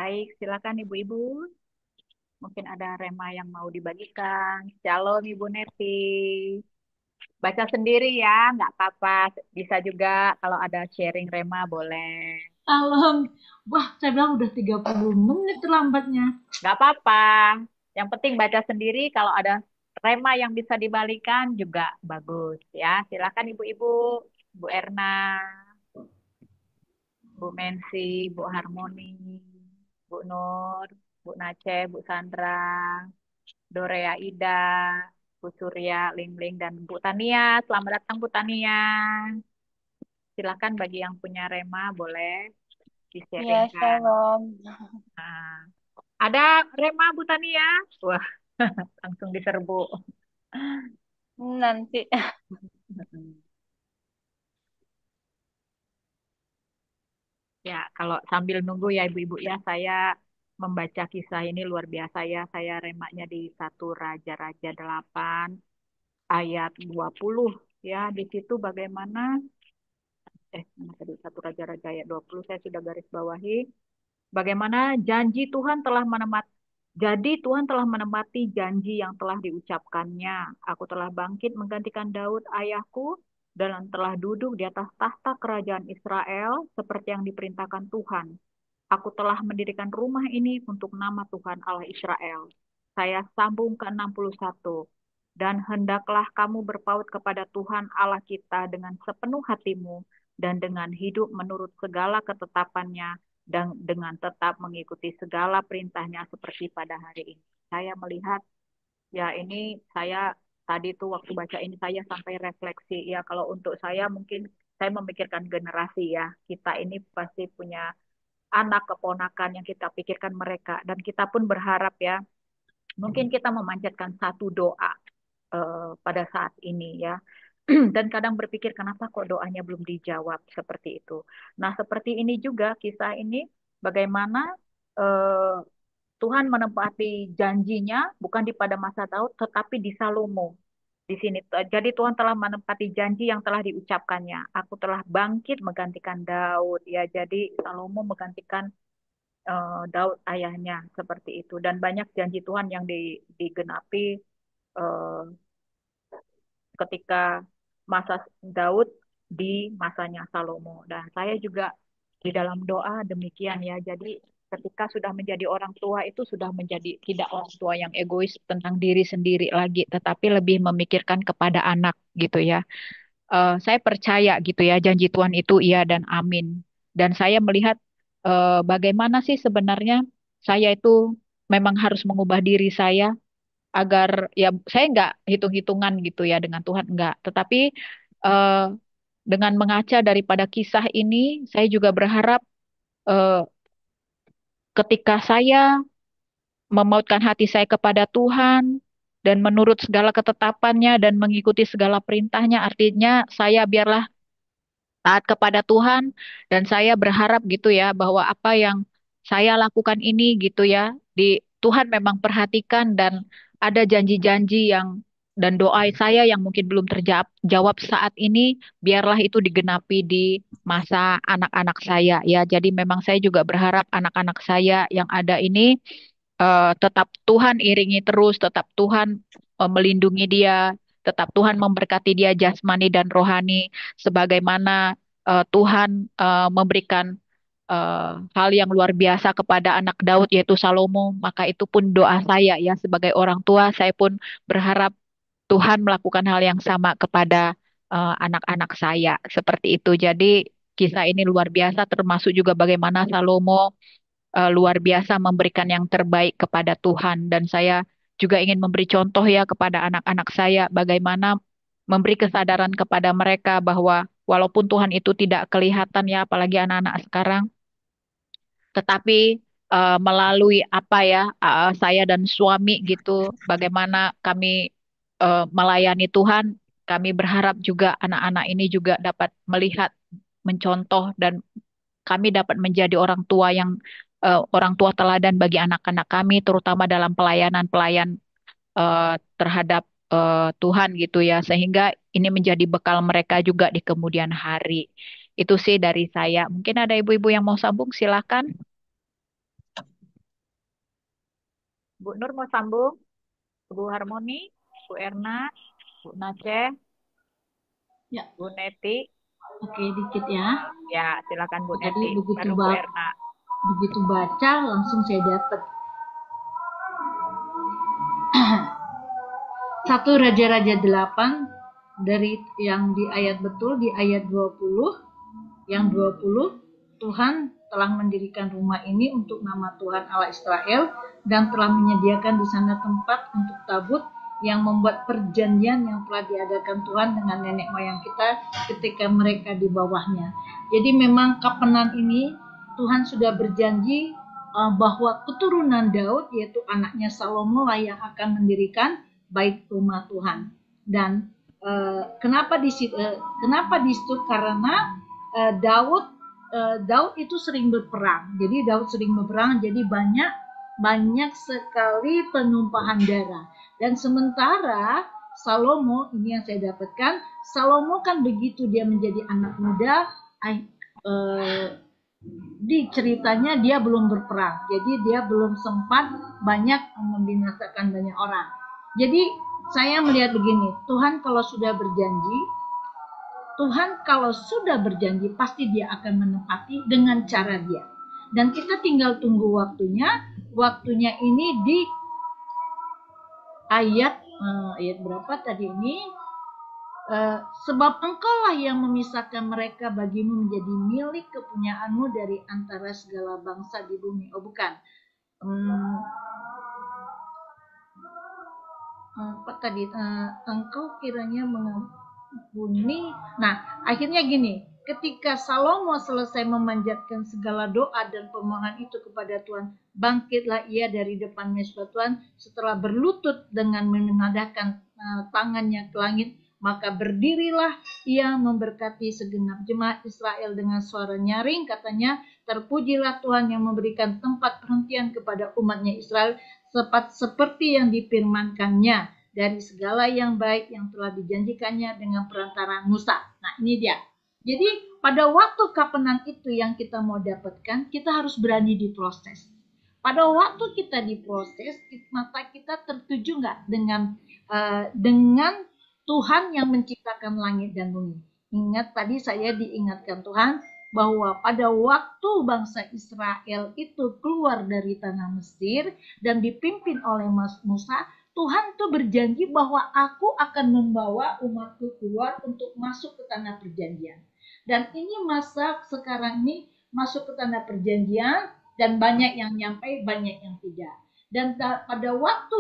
Baik, silakan ibu-ibu. Mungkin ada rema yang mau dibagikan. Shalom Ibu Neti. Baca sendiri ya, nggak apa-apa. Bisa juga kalau ada sharing rema boleh. Wah, saya bilang udah 30 menit terlambatnya. Nggak apa-apa. Yang penting baca sendiri. Kalau ada rema yang bisa dibalikan juga bagus ya. Silakan ibu-ibu, Bu Erna, Bu Mensi, Bu Harmoni, Bu Nur, Bu Nace, Bu Sandra, Dorea Ida, Bu Surya, Ling, dan Bu Tania. Selamat datang Bu Tania. Silakan bagi yang punya rema boleh Ya, di-sharingkan. shalom. Nah, ada rema Bu Tania? Wah, langsung diserbu. Nanti. Ya, kalau sambil nunggu ya ibu-ibu ya, saya membaca kisah ini luar biasa ya. Saya remanya di 1 Raja-Raja 8 ayat 20 ya. Di situ bagaimana mana tadi 1 Raja-Raja ayat 20 saya sudah garis bawahi. Bagaimana janji Tuhan telah menepati jadi Tuhan telah menepati janji yang telah diucapkannya. Aku telah bangkit menggantikan Daud ayahku dan telah duduk di atas tahta kerajaan Israel seperti yang diperintahkan Tuhan. Aku telah mendirikan rumah ini untuk nama Tuhan Allah Israel. Saya sambung ke 61. Dan hendaklah kamu berpaut kepada Tuhan Allah kita dengan sepenuh hatimu dan dengan hidup menurut segala ketetapannya dan dengan tetap mengikuti segala perintahnya seperti pada hari ini. Saya melihat ya ini saya tadi tuh waktu baca ini saya sampai refleksi ya kalau untuk saya mungkin saya memikirkan generasi ya. Kita ini pasti punya anak keponakan yang kita pikirkan mereka dan kita pun berharap ya mungkin kita memanjatkan satu doa pada saat ini ya dan kadang berpikir kenapa kok doanya belum dijawab seperti itu. Nah seperti ini juga kisah ini bagaimana eh, Tuhan menepati janjinya bukan di pada masa Daud tetapi di Salomo. Di sini jadi Tuhan telah menepati janji yang telah diucapkannya. Aku telah bangkit menggantikan Daud ya. Jadi Salomo menggantikan Daud ayahnya seperti itu dan banyak janji Tuhan yang digenapi eh, ketika masa Daud di masanya Salomo dan saya juga di dalam doa demikian ya. Jadi ketika sudah menjadi orang tua itu sudah menjadi tidak orang tua yang egois tentang diri sendiri lagi tetapi lebih memikirkan kepada anak gitu ya. Saya percaya gitu ya janji Tuhan itu iya dan amin. Dan saya melihat bagaimana sih sebenarnya saya itu memang harus mengubah diri saya agar ya saya nggak hitung-hitungan gitu ya dengan Tuhan enggak. Tetapi eh, dengan mengaca daripada kisah ini, saya juga berharap eh, ketika saya memautkan hati saya kepada Tuhan dan menurut segala ketetapannya dan mengikuti segala perintahnya, artinya saya biarlah taat kepada Tuhan dan saya berharap gitu ya bahwa apa yang saya lakukan ini gitu ya di Tuhan memang perhatikan dan ada janji-janji yang dan doa saya yang mungkin belum terjawab saat ini biarlah itu digenapi di masa anak-anak saya ya. Jadi memang saya juga berharap anak-anak saya yang ada ini tetap Tuhan iringi terus, tetap Tuhan melindungi dia, tetap Tuhan memberkati dia jasmani dan rohani, sebagaimana Tuhan memberikan hal yang luar biasa kepada anak Daud yaitu Salomo, maka itu pun doa saya ya sebagai orang tua, saya pun berharap Tuhan melakukan hal yang sama kepada anak-anak saya seperti itu. Jadi kisah ini luar biasa, termasuk juga bagaimana Salomo luar biasa memberikan yang terbaik kepada Tuhan dan saya juga ingin memberi contoh ya kepada anak-anak saya bagaimana memberi kesadaran kepada mereka bahwa walaupun Tuhan itu tidak kelihatan ya apalagi anak-anak sekarang tetapi melalui apa ya saya dan suami gitu bagaimana kami melayani Tuhan kami berharap juga anak-anak ini juga dapat melihat mencontoh dan kami dapat menjadi orang tua yang orang tua teladan bagi anak-anak kami, terutama dalam pelayanan-pelayan terhadap Tuhan gitu ya, sehingga ini menjadi bekal mereka juga di kemudian hari. Itu sih dari saya. Mungkin ada ibu-ibu yang mau sambung, silakan. Bu Nur mau sambung? Bu Harmoni, Bu Erna, Bu Naceh, Ya, Bu Neti. oke dikit ya. Ya, silakan Bu Tadi Neti. Baru Bu Erna. begitu baca langsung saya dapat. 1 Raja-Raja 8 dari yang di ayat betul di ayat 20, yang 20 Tuhan telah mendirikan rumah ini untuk nama Tuhan Allah Israel dan telah menyediakan di sana tempat untuk tabut yang membuat perjanjian yang telah diadakan Tuhan dengan nenek moyang kita ketika mereka di bawahnya. Jadi memang kapenan ini Tuhan sudah berjanji bahwa keturunan Daud yaitu anaknya Salomo lah yang akan mendirikan bait rumah Tuhan. Dan kenapa di situ? Karena Daud itu sering berperang. Jadi Daud sering berperang, jadi banyak sekali penumpahan darah. Dan sementara Salomo, ini yang saya dapatkan, Salomo kan begitu dia menjadi anak muda, di ceritanya dia belum berperang. Jadi dia belum sempat banyak membinasakan banyak orang. Jadi saya melihat begini, Tuhan kalau sudah berjanji pasti dia akan menepati dengan cara dia. Dan kita tinggal tunggu waktunya. Waktunya ini di ayat berapa tadi ini? Sebab engkaulah yang memisahkan mereka bagimu menjadi milik kepunyaanmu dari antara segala bangsa di bumi. Oh bukan. Apa tadi? Engkau kiranya mengampuni. Nah, akhirnya gini. Ketika Salomo selesai memanjatkan segala doa dan permohonan itu kepada Tuhan, bangkitlah ia dari depan mezbah Tuhan setelah berlutut dengan menadahkan tangannya ke langit. Maka berdirilah ia memberkati segenap jemaat Israel dengan suara nyaring, katanya, terpujilah Tuhan yang memberikan tempat perhentian kepada umatnya Israel seperti yang difirmankannya dari segala yang baik yang telah dijanjikannya dengan perantara Musa. Nah ini dia. Jadi pada waktu kapenan itu yang kita mau dapatkan, kita harus berani diproses. Pada waktu kita diproses, mata kita tertuju nggak dengan Tuhan yang menciptakan langit dan bumi. Ingat tadi saya diingatkan Tuhan bahwa pada waktu bangsa Israel itu keluar dari tanah Mesir dan dipimpin oleh Musa, Tuhan tuh berjanji bahwa aku akan membawa umatku keluar untuk masuk ke tanah perjanjian. Dan ini masa sekarang ini masuk ke tanah perjanjian dan banyak yang nyampe, banyak yang tidak. Dan pada waktu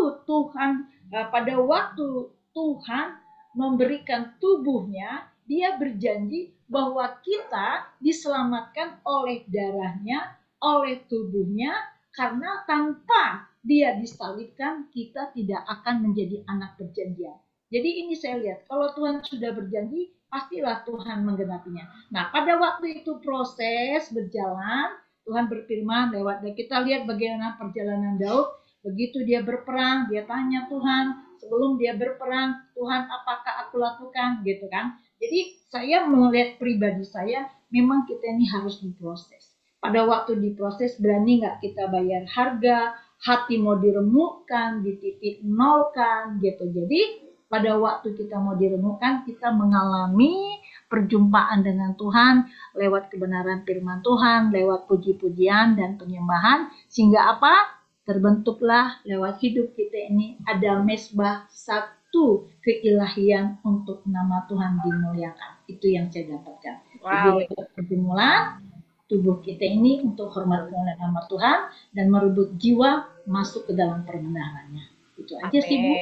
Tuhan memberikan tubuhnya, dia berjanji bahwa kita diselamatkan oleh darahnya, oleh tubuhnya, karena tanpa dia disalibkan, kita tidak akan menjadi anak perjanjian. Jadi ini saya lihat, kalau Tuhan sudah berjanji, pastilah Tuhan menggenapinya. Nah, pada waktu itu proses berjalan, Tuhan berfirman lewat, dan kita lihat bagaimana perjalanan Daud. Begitu dia berperang, dia tanya Tuhan, sebelum dia berperang, Tuhan apakah aku lakukan, gitu kan. Jadi saya melihat pribadi saya, memang kita ini harus diproses. Pada waktu diproses, berani nggak kita bayar harga, hati mau diremukkan, di titik nolkan, gitu. Jadi pada waktu kita mau diremukkan, kita mengalami perjumpaan dengan Tuhan lewat kebenaran firman Tuhan, lewat puji-pujian dan penyembahan, sehingga apa? Terbentuklah lewat hidup kita ini ada mezbah satu keilahian untuk nama Tuhan dimuliakan. Itu yang saya dapatkan. Jadi lewat pergumulan tubuh kita ini untuk hormat kemuliaan nama Tuhan dan merebut jiwa masuk ke dalam perbenarannya. Itu aja sih Bu.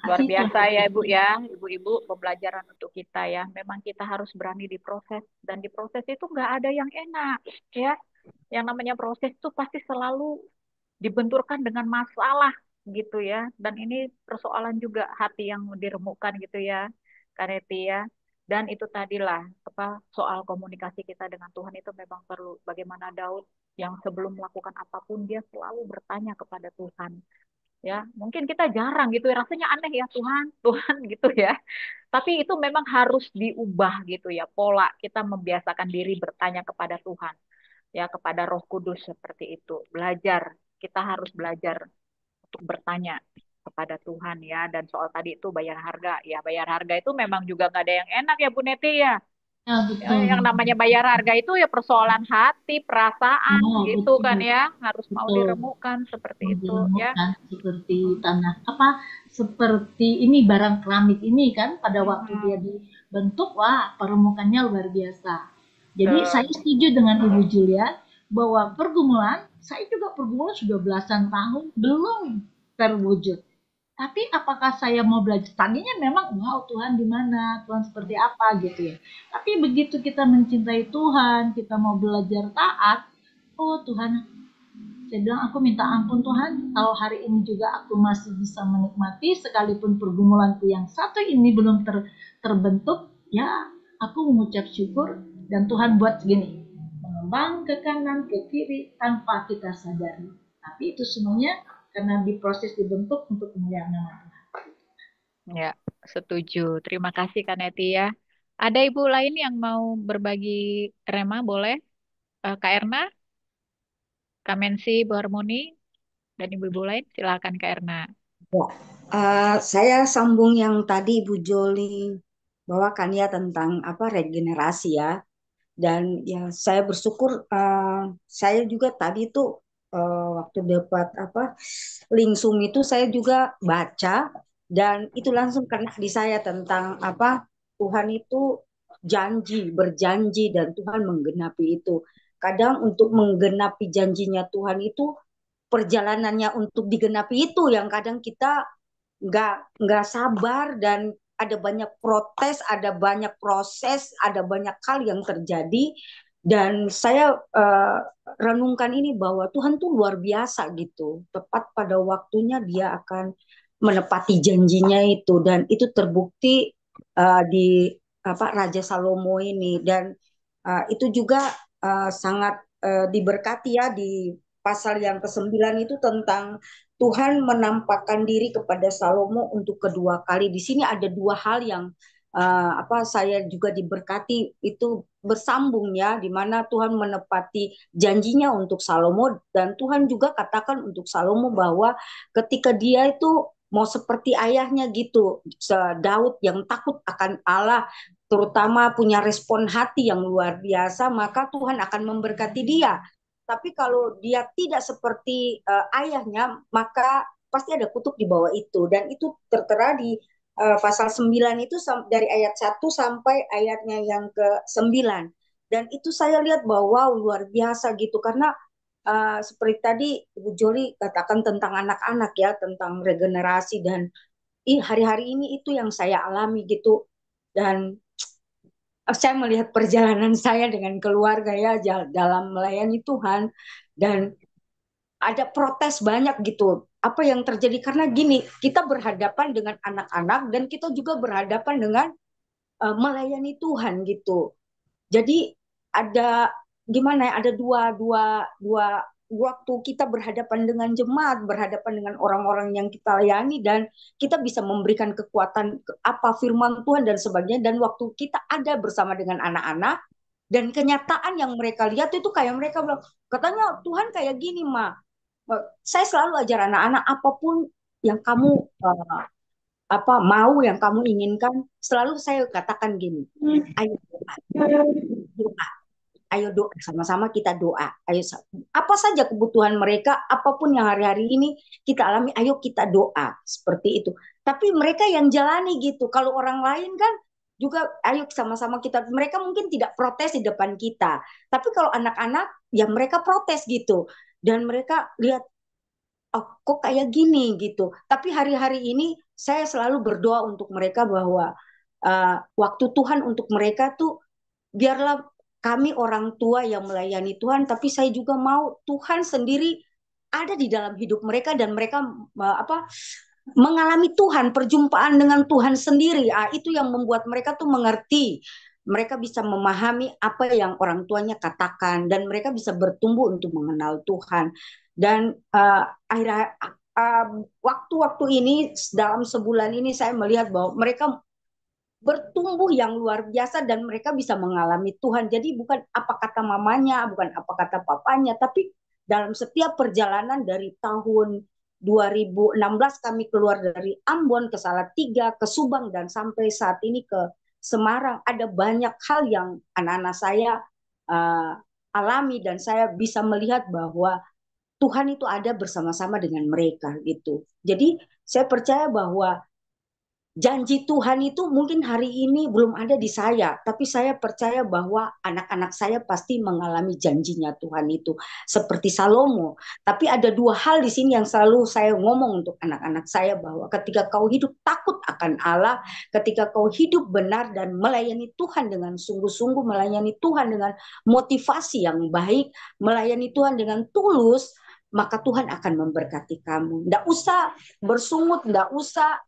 Luar biasa ya Ibu ya, Ibu-ibu pembelajaran untuk kita ya. Memang kita harus berani diproses dan diproses itu nggak ada yang enak ya. Yang namanya proses itu pasti selalu dibenturkan dengan masalah gitu ya. Dan ini persoalan juga hati yang diremukkan gitu ya, Kareti ya. Dan itu tadilah soal komunikasi kita dengan Tuhan itu memang perlu. Bagaimana Daud yang sebelum melakukan apapun dia selalu bertanya kepada Tuhan. Ya, mungkin kita jarang gitu ya, rasanya aneh ya Tuhan gitu ya. Tapi itu memang harus diubah gitu ya, pola kita membiasakan diri bertanya kepada Tuhan. Ya, kepada Roh Kudus seperti itu. Belajar, kita harus belajar untuk bertanya kepada Tuhan ya. Dan soal tadi itu bayar harga, ya bayar harga itu memang juga nggak ada yang enak ya Bu Neti ya. Ya, betul. Yang namanya bayar harga itu ya persoalan hati, perasaan Oh, gitu kan betul. ya, harus mau Betul. diremukkan seperti itu ya. Diremukkan seperti tanah seperti ini barang keramik ini kan pada waktu dia dibentuk, wah permukaannya luar biasa. Jadi saya setuju dengan Ibu Julia bahwa pergumulan, saya juga pergumulan sudah belasan tahun belum terwujud. Tapi apakah saya mau belajar? Tadinya memang, wow Tuhan di mana? Tuhan seperti apa gitu ya. Tapi begitu kita mencintai Tuhan, kita mau belajar taat, oh Tuhan, saya bilang aku minta ampun Tuhan, kalau hari ini juga aku masih bisa menikmati, sekalipun pergumulanku yang satu ini belum terbentuk, ya aku mengucap syukur, dan Tuhan buat gini, mengembang ke kanan, ke kiri, tanpa kita sadari. Tapi itu semuanya karena diproses dibentuk untuk kemuliaan nama Tuhan. Ya, setuju. Terima kasih Kak Neti ya. Ada ibu lain yang mau berbagi rema, boleh? Kak Erna, Kak Mensi, Bu Harmoni, dan ibu-ibu lain, silakan Kak Erna. Ya, saya sambung yang tadi Ibu Joli bawakan ya tentang regenerasi ya. Dan ya saya bersyukur saya juga tadi tuh waktu dapat link Zoom itu saya juga baca dan itu langsung kena di saya tentang Tuhan itu berjanji dan Tuhan menggenapi itu. Kadang untuk menggenapi janjinya Tuhan itu perjalanannya untuk digenapi itu yang kadang kita nggak sabar dan ada banyak protes, ada banyak proses, ada banyak hal yang terjadi dan saya renungkan ini bahwa Tuhan tuh luar biasa gitu. Tepat pada waktunya dia akan menepati janjinya itu dan itu terbukti di Raja Salomo ini dan itu juga sangat diberkati ya di pasal yang ke-9 itu tentang Tuhan menampakkan diri kepada Salomo untuk kedua kali. Di sini ada dua hal yang saya juga diberkati itu bersambung ya, di mana Tuhan menepati janjinya untuk Salomo dan Tuhan juga katakan untuk Salomo bahwa ketika dia itu mau seperti ayahnya gitu, Daud yang takut akan Allah, terutama punya respon hati yang luar biasa, maka Tuhan akan memberkati dia. Tapi kalau dia tidak seperti ayahnya, maka pasti ada kutuk di bawah itu. Dan itu tertera di pasal 9 itu dari ayat 1 sampai ayatnya yang ke-9. Dan itu saya lihat bahwa wow, luar biasa gitu. Karena seperti tadi Ibu Joli katakan tentang anak-anak ya, tentang regenerasi. Dan hari-hari ini itu yang saya alami gitu. Dan saya melihat perjalanan saya dengan keluarga ya dalam melayani Tuhan dan ada protes banyak gitu. Apa yang terjadi karena gini, kita berhadapan dengan anak-anak dan kita juga berhadapan dengan melayani Tuhan gitu. Jadi ada gimana ya? Ada dua waktu kita berhadapan dengan jemaat, berhadapan dengan orang-orang yang kita layani dan kita bisa memberikan kekuatan firman Tuhan dan sebagainya dan waktu kita ada bersama dengan anak-anak dan kenyataan yang mereka lihat itu kayak mereka bilang katanya Tuhan kayak gini saya selalu ajar anak-anak apapun yang kamu mau yang kamu inginkan selalu saya katakan gini ayo doa ayo doa sama-sama kita doa ayo apa saja kebutuhan mereka apapun yang hari-hari ini kita alami ayo kita doa seperti itu tapi mereka yang jalani gitu kalau orang lain kan juga ayo sama-sama kita mereka mungkin tidak protes di depan kita tapi kalau anak-anak ya mereka protes gitu dan mereka lihat oh kok kayak gini gitu tapi hari-hari ini saya selalu berdoa untuk mereka bahwa waktu Tuhan untuk mereka tuh biarlah kami orang tua yang melayani Tuhan, tapi saya juga mau Tuhan sendiri ada di dalam hidup mereka dan mereka mengalami Tuhan, perjumpaan dengan Tuhan sendiri. Itu yang membuat mereka tuh mengerti. Mereka bisa memahami apa yang orang tuanya katakan dan mereka bisa bertumbuh untuk mengenal Tuhan. Dan akhirnya waktu-waktu ini dalam sebulan ini saya melihat bahwa mereka bertumbuh yang luar biasa dan mereka bisa mengalami Tuhan. Jadi bukan apa kata mamanya, bukan apa kata papanya, tapi dalam setiap perjalanan dari tahun 2016 kami keluar dari Ambon ke Salatiga, ke Subang, dan sampai saat ini ke Semarang. Ada banyak hal yang anak-anak saya uh, alami, dan saya bisa melihat bahwa Tuhan itu ada bersama-sama dengan mereka gitu. Jadi saya percaya bahwa janji Tuhan itu mungkin hari ini belum ada di saya, tapi saya percaya bahwa anak-anak saya pasti mengalami janjinya Tuhan itu seperti Salomo. Tapi ada dua hal di sini yang selalu saya ngomong untuk anak-anak saya, bahwa ketika kau hidup takut akan Allah, ketika kau hidup benar dan melayani Tuhan dengan sungguh-sungguh, melayani Tuhan dengan motivasi yang baik, melayani Tuhan dengan tulus, maka Tuhan akan memberkati kamu. Nggak usah bersungut, nggak usah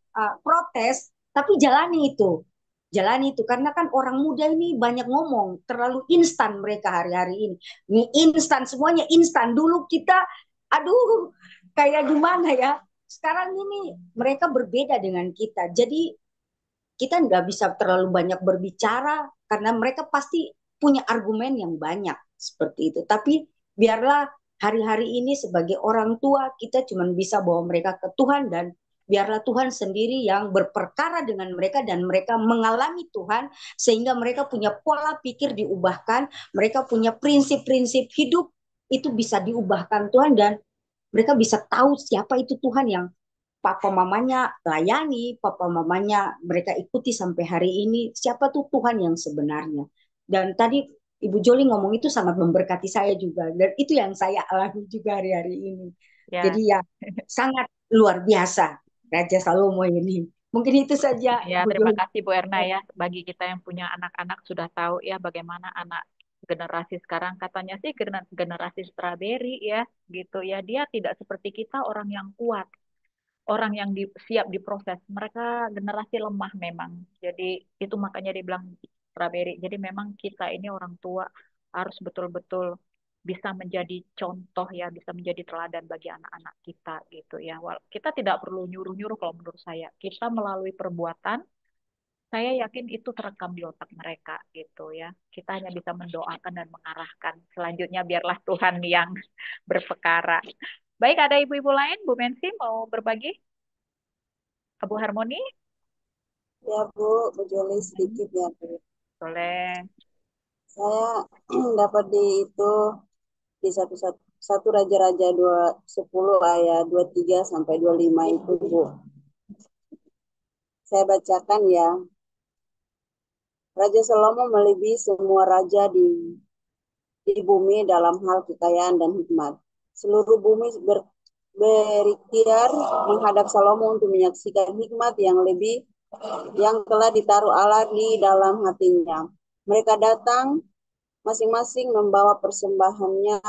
protes, tapi jalani itu. Jalani itu, karena kan orang muda ini banyak ngomong, terlalu instan mereka hari-hari ini. Ini instan, semuanya instan. Dulu kita, aduh, kayak gimana ya. Sekarang ini mereka berbeda dengan kita. Jadi kita nggak bisa terlalu banyak berbicara, karena mereka pasti punya argumen yang banyak seperti itu. Tapi biarlah hari-hari ini sebagai orang tua, kita cuma bisa bawa mereka ke Tuhan, dan biarlah Tuhan sendiri yang berperkara dengan mereka, dan mereka mengalami Tuhan sehingga mereka punya pola pikir diubahkan, mereka punya prinsip-prinsip hidup itu bisa diubahkan Tuhan, dan mereka bisa tahu siapa itu Tuhan yang papa mamanya layani, papa mamanya mereka ikuti sampai hari ini, siapa tuh Tuhan yang sebenarnya. Dan tadi Ibu Joli ngomong itu sangat memberkati saya juga, dan itu yang saya alami juga hari-hari ini. Ya, Jadi ya sangat luar biasa Raja Salomo ini. Mungkin itu saja ya, Ibu terima Joli. kasih Bu Erna ya. Bagi kita yang punya anak-anak sudah tahu ya bagaimana anak generasi sekarang, katanya sih generasi strawberry ya gitu ya. Dia tidak seperti kita orang yang kuat, orang yang siap diproses. Mereka generasi lemah memang. Jadi itu makanya dibilang strawberry. Jadi memang kita ini orang tua harus betul-betul bisa menjadi contoh ya, bisa menjadi teladan bagi anak-anak kita gitu ya. Kita tidak perlu nyuruh-nyuruh kalau menurut saya. Kita melalui perbuatan, saya yakin itu terekam di otak mereka gitu ya. Kita hanya bisa mendoakan dan mengarahkan. Selanjutnya biarlah Tuhan yang berperkara. Baik, ada ibu-ibu lain, Bu Mensi mau berbagi? Bu Harmoni, Ya Bu, Bu Joli sedikit ya Bu. boleh. Saya dapat di itu di satu Raja-Raja 10 ayat 23 sampai 25 itu Bu. Saya bacakan ya. Raja Salomo melebihi semua raja di bumi dalam hal kekayaan dan hikmat. Seluruh bumi berikhtiar menghadap Salomo untuk menyaksikan hikmat yang lebih yang telah ditaruh Allah di dalam hatinya. Mereka datang masing-masing membawa persembahannya,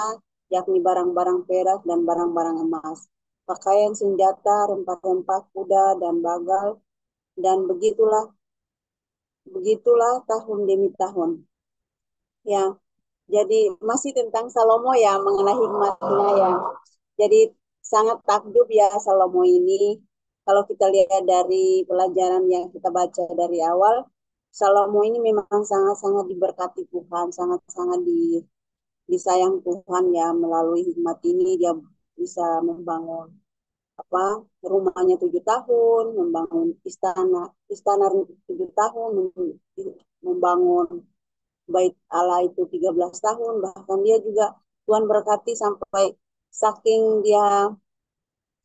yakni barang-barang perak dan barang-barang emas, pakaian, senjata, rempah-rempah, kuda dan bagal, dan begitulah tahun demi tahun. Ya, jadi masih tentang Salomo ya, mengenai hikmatnya ya. Jadi sangat takjub ya Salomo ini. Kalau kita lihat dari pelajaran yang kita baca dari awal, Salomo ini memang sangat-sangat diberkati Tuhan, sangat-sangat disayang Tuhan ya. Melalui hikmat ini dia bisa membangun rumahnya 7 tahun, membangun istana 7 tahun, membangun bait Allah itu 13 tahun. Bahkan dia juga Tuhan berkati sampai saking dia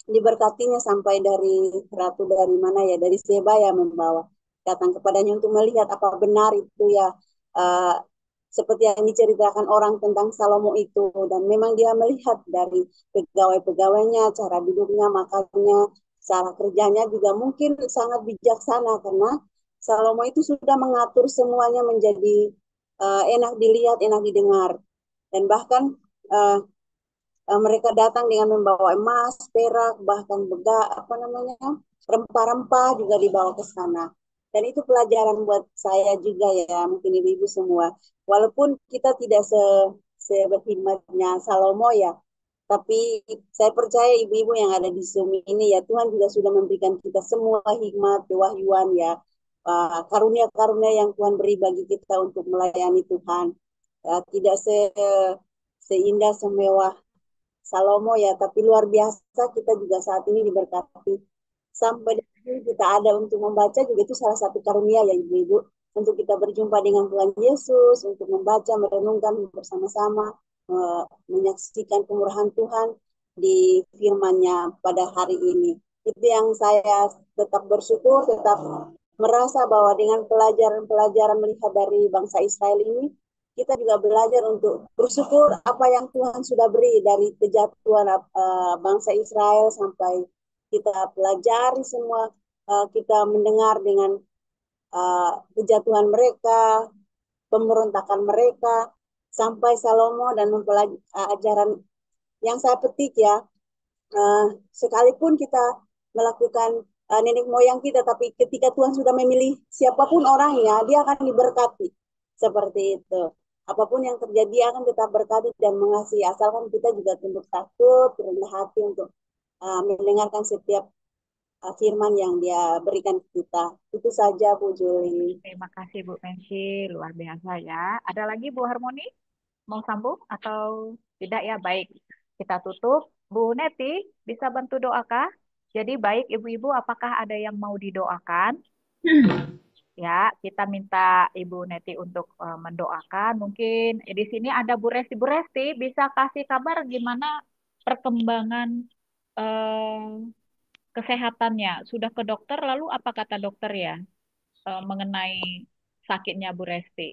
diberkatinya sampai dari ratu dari mana ya, dari Seba ya, membawa datang kepadanya untuk melihat apa benar itu ya, uh, seperti yang diceritakan orang tentang Salomo itu. Dan memang dia melihat dari pegawai-pegawainya, cara duduknya, makannya, cara kerjanya juga mungkin sangat bijaksana, karena Salomo itu sudah mengatur semuanya menjadi enak dilihat, enak didengar. Dan bahkan uh, mereka datang dengan membawa emas, perak, bahkan rempah-rempah juga dibawa ke sana. Dan itu pelajaran buat saya juga ya, mungkin ibu-ibu semua. Walaupun kita tidak seberhikmatnya Salomo ya, tapi saya percaya ibu-ibu yang ada di Zoom ini ya, Tuhan juga sudah memberikan kita semua hikmat, kewahyuan ya, karunia-karunia yang Tuhan beri bagi kita untuk melayani Tuhan. Tidak seindah, semewah Salomo ya, tapi luar biasa kita juga saat ini diberkati. Sampai kita ada untuk membaca juga itu salah satu karunia ya Ibu-Ibu. Untuk kita berjumpa dengan Tuhan Yesus, untuk membaca, merenungkan bersama-sama, menyaksikan kemurahan Tuhan di firman-Nya pada hari ini. Itu yang saya tetap bersyukur, tetap merasa bahwa dengan pelajaran-pelajaran melihat dari bangsa Israel ini, kita juga belajar untuk bersyukur apa yang Tuhan sudah beri dari kejatuhan bangsa Israel sampai kita pelajari semua, kita mendengar dengan kejatuhan mereka, pemberontakan mereka, sampai Salomo dan ajaran yang saya petik ya, sekalipun kita melakukan nenek moyang kita, tapi ketika Tuhan sudah memilih siapapun orangnya, dia akan diberkati. Seperti itu. Apapun yang terjadi akan tetap berkati dan mengasihi. Asalkan kita juga tunduk takut, rendah hati untuk mendengarkan setiap firman yang dia berikan ke kita. Itu saja Bu Juli. Terima kasih Bu Mensi, luar biasa ya. Ada lagi Bu Harmoni? Mau sambung atau tidak ya? Baik, kita tutup. Bu Neti, bisa bantu doakah? Jadi baik Ibu-Ibu, apakah ada yang mau didoakan? Ya, kita minta Ibu Neti untuk mendoakan. Mungkin di sini ada Bu Resti. Bu Resti, bisa kasih kabar gimana perkembangan eh, kesehatannya? Sudah ke dokter, lalu apa kata dokter ya mengenai sakitnya Bu Resti?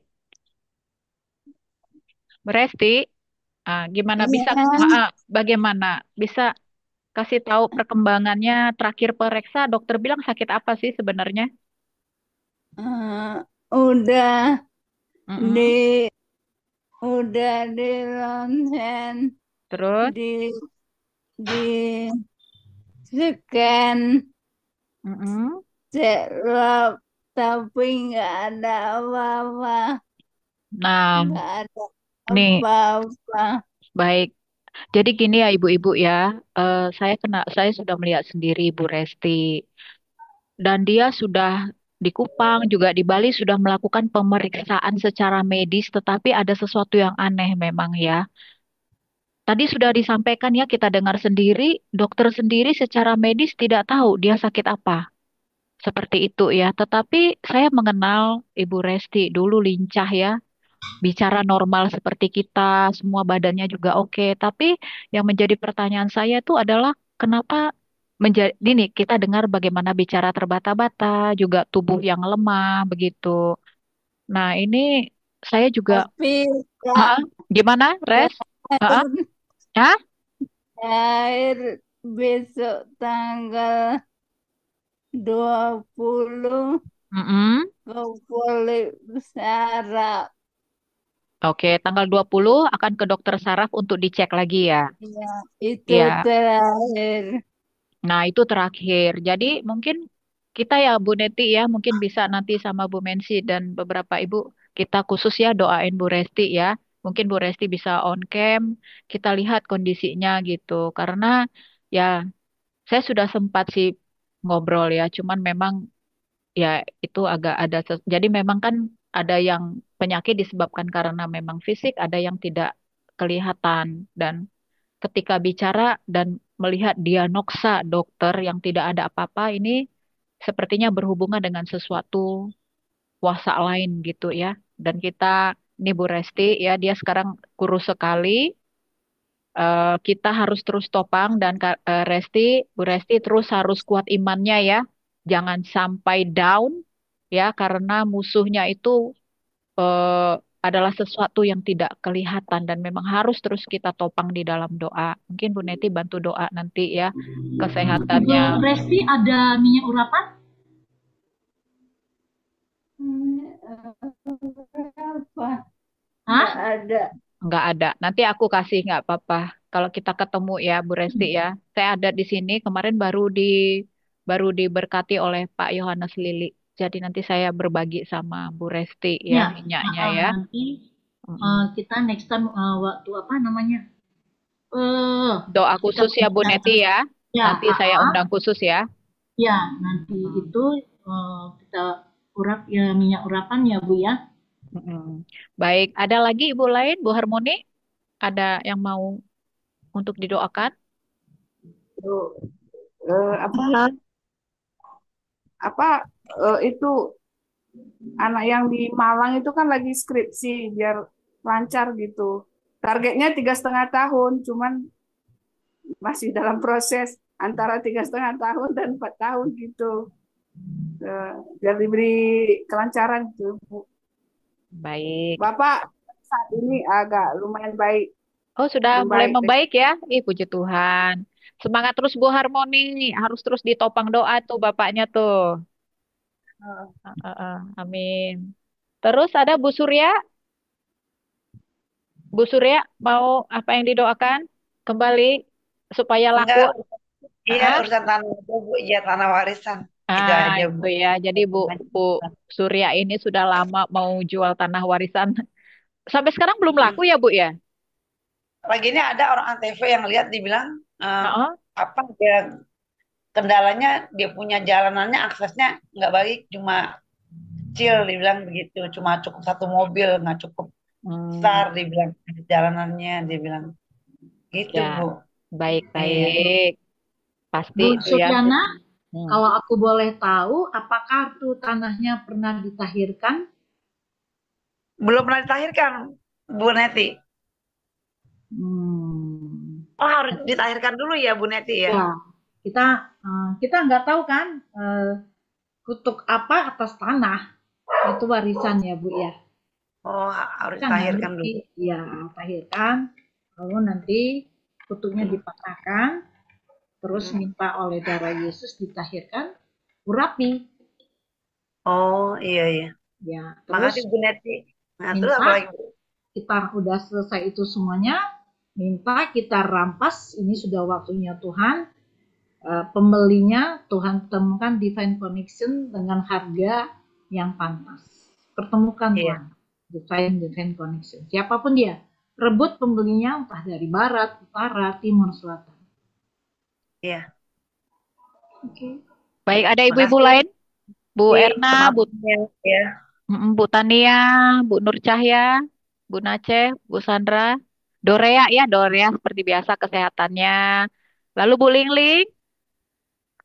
Bu Resti, gimana bisa, Iya, bagaimana bisa kasih tahu perkembangannya terakhir periksa, dokter bilang sakit apa sih sebenarnya? udah Mm-mm. di udah di ronsen, Terus, di scan mm-mm. swab, tapi nggak ada apa-apa, Nah, nggak ada nih apa-apa. baik. Jadi gini ya ibu-ibu ya, saya sudah melihat sendiri Bu Resti dan dia sudah di Kupang juga di Bali sudah melakukan pemeriksaan secara medis, tetapi ada sesuatu yang aneh memang ya. Tadi sudah disampaikan ya kita dengar sendiri, dokter sendiri secara medis tidak tahu dia sakit apa. Seperti itu ya. Tetapi saya mengenal Ibu Resti dulu lincah ya, bicara normal seperti kita, semua badannya juga oke. Tapi yang menjadi pertanyaan saya itu adalah kenapa menjadi ini kita dengar bagaimana bicara terbata-bata, juga tubuh yang lemah begitu. Nah, ini saya juga Tapi Kak, gimana, Res? Ah, terakhir, ah? terakhir besok tanggal 20 Mm-mm. ke polik saraf. Oke, tanggal 20 akan ke dokter saraf untuk dicek lagi ya. Ya, itu Ya. terakhir. Nah, itu terakhir. Jadi mungkin kita ya Bu Neti ya, mungkin bisa nanti sama Bu Mensi dan beberapa ibu kita khusus ya doain Bu Resti ya. Mungkin Bu Resti bisa on cam, kita lihat kondisinya gitu. Karena ya saya sudah sempat sih ngobrol ya, cuman memang ya itu agak ada jadi memang kan ada yang penyakit disebabkan karena memang fisik, ada yang tidak kelihatan dan ketika bicara dan melihat diagnosa dokter yang tidak ada apa-apa ini sepertinya berhubungan dengan sesuatu kuasa lain gitu ya. Dan kita ini Bu Resti ya dia sekarang kurus sekali. Kita harus terus topang dan Bu Resti terus harus kuat imannya ya. Jangan sampai down ya karena musuhnya itu eh, adalah sesuatu yang tidak kelihatan dan memang harus terus kita topang di dalam doa. Mungkin Bu Neti bantu doa nanti ya kesehatannya. Ibu Resti ada minyak urapan? Berapa? Hah? Nggak ada. Nggak ada. Nanti aku kasih nggak apa-apa. Kalau kita ketemu ya Bu Resti ya. Saya ada di sini kemarin baru diberkati oleh Pak Yohanes Lili. Jadi nanti saya berbagi sama Bu Resti ya Ya, minyaknya ya. nanti Mm-mm. kita next time waktu apa namanya? Eh, Doa kita khusus ya Bu Neti ya. ya, Nanti saya undang khusus ya. ya nanti itu kita urap ya minyak urapan ya Bu ya. Mm-mm. Baik, ada lagi Ibu lain, Bu Harmoni? Ada yang mau untuk didoakan? Tuh, apa itu anak yang di Malang itu kan lagi skripsi biar lancar gitu. Targetnya 3,5 tahun, cuman masih dalam proses antara 3,5 tahun dan 4 tahun gitu. Biar diberi kelancaran gitu, Bu. Baik. Bapak saat ini agak lumayan baik, Oh, sudah mulai membaik. membaik ya? Ih, puji Tuhan. Semangat terus Bu Harmoni. Harus terus ditopang doa tuh bapaknya tuh. Amin. Terus ada Bu Surya. Bu Surya mau apa yang didoakan? Kembali supaya laku. Enggak, iya Ah, urusan tanah itu, Bu. Iya, tanah warisan. Itu aja, Bu. itu ya. Jadi Bu Surya ini sudah lama mau jual tanah warisan. Sampai sekarang belum laku ya, Bu ya? Pagi ini ada orang ANTV yang lihat dibilang Heeh. apa dia kendalanya dia punya jalanannya aksesnya nggak baik, cuma kecil dibilang begitu, cuma cukup satu mobil, nggak cukup besar dibilang jalanannya, dibilang gitu, Ya, Bu. Iya. baik-baik. Pasti Bu itu ya. Suryana, kalau aku boleh tahu, apakah tuh tanahnya pernah ditahirkan? Belum pernah ditahirkan, Bu Neti. Oh, harus ditahirkan dulu ya, Bu Neti ya. Ya, kita nggak tahu kan kutub apa atas tanah itu warisan ya Bu ya. Oh, harus Kita nggak ditahirkan ngerti. dulu. Ya, tahirkan, lalu nanti kutubnya dipatahkan, terus minta oleh darah Yesus ditahirkan, urapi. Oh, iya iya. Ya, Makasih terus Bu Neti. Nah, terus apa minta lagi, Bu? kita udah selesai itu semuanya, minta kita rampas, ini sudah waktunya Tuhan, pembelinya Tuhan temukan divine connection dengan harga yang pantas. Pertemukan Tuhan, divine connection. Siapapun dia, rebut pembelinya entah dari barat, utara, timur, selatan. Iya. Oke. Baik, ada ibu-ibu Makasih. lain? Bu Erna, Bu Ya. Bu Tania, Bu Nur Cahya, Bu Naceh, Bu Sandra, Dorea ya, Dorea seperti biasa kesehatannya. Lalu Bu Lingling,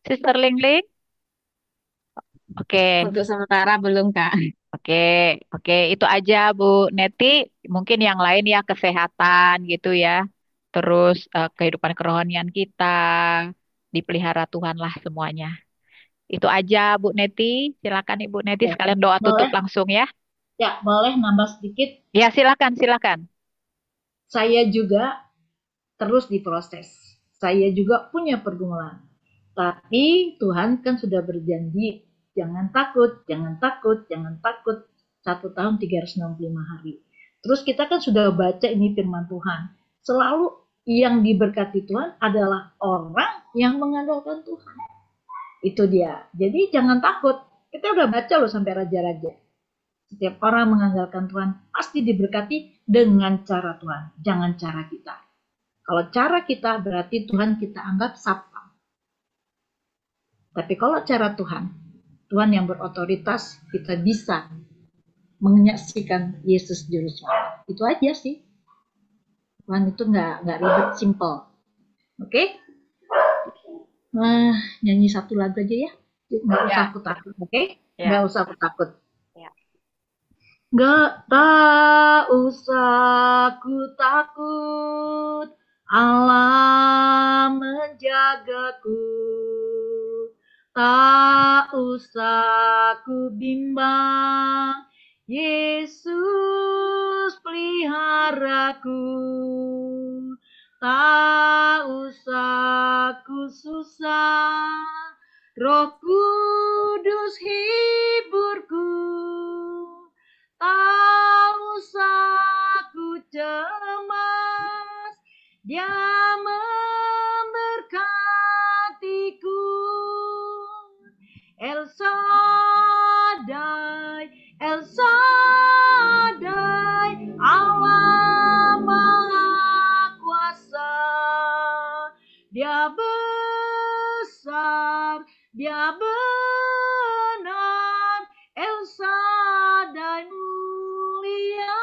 Sister Lingling. Oke. Untuk sementara belum, Kak. Oke, oke, itu aja Bu Neti. Mungkin yang lain ya kesehatan gitu ya. Terus kehidupan kerohanian kita dipelihara Tuhan lah semuanya. Itu aja Bu Neti. Silakan Ibu Neti Ya, sekalian doa tutup boleh? langsung ya. Ya, boleh nambah sedikit. Ya, silakan, silakan. Saya juga terus diproses. Saya juga punya pergumulan. Tapi Tuhan kan sudah berjanji, jangan takut, jangan takut, jangan takut. 1 tahun 365 hari. Terus kita kan sudah baca ini firman Tuhan. Selalu yang diberkati Tuhan adalah orang yang mengandalkan Tuhan. Itu dia. Jadi jangan takut. Kita udah baca loh sampai raja-raja. Setiap orang mengandalkan Tuhan pasti diberkati dengan cara Tuhan. Jangan cara kita. Kalau cara kita berarti Tuhan kita anggap satpam. Tapi kalau cara Tuhan, Tuhan yang berotoritas, kita bisa menyaksikan Yesus Juru Selamat. Itu aja sih. Tuhan itu nggak ribet, simple. Oke? Nyanyi satu lagu aja ya. Nggak usah aku takut, oke? Nggak usah aku takut. Gak tak usah ku takut, Allah menjagaku. Tak usah ku bimbang, Yesus peliharaku. Tak usah ku susah, Roh Kudus hiburku. Tak usah ku cemas, Dia memberkatiku. El Shaddai, El Shaddai, Allah Maha Kuasa. Dia besar, Dia benar, El Shaddai mulia.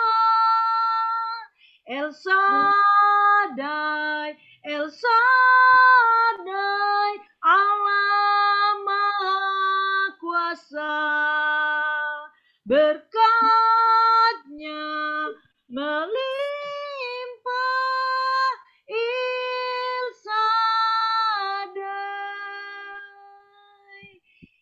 El Shaddai, berkat-Nya melimpah Il-Shaddai.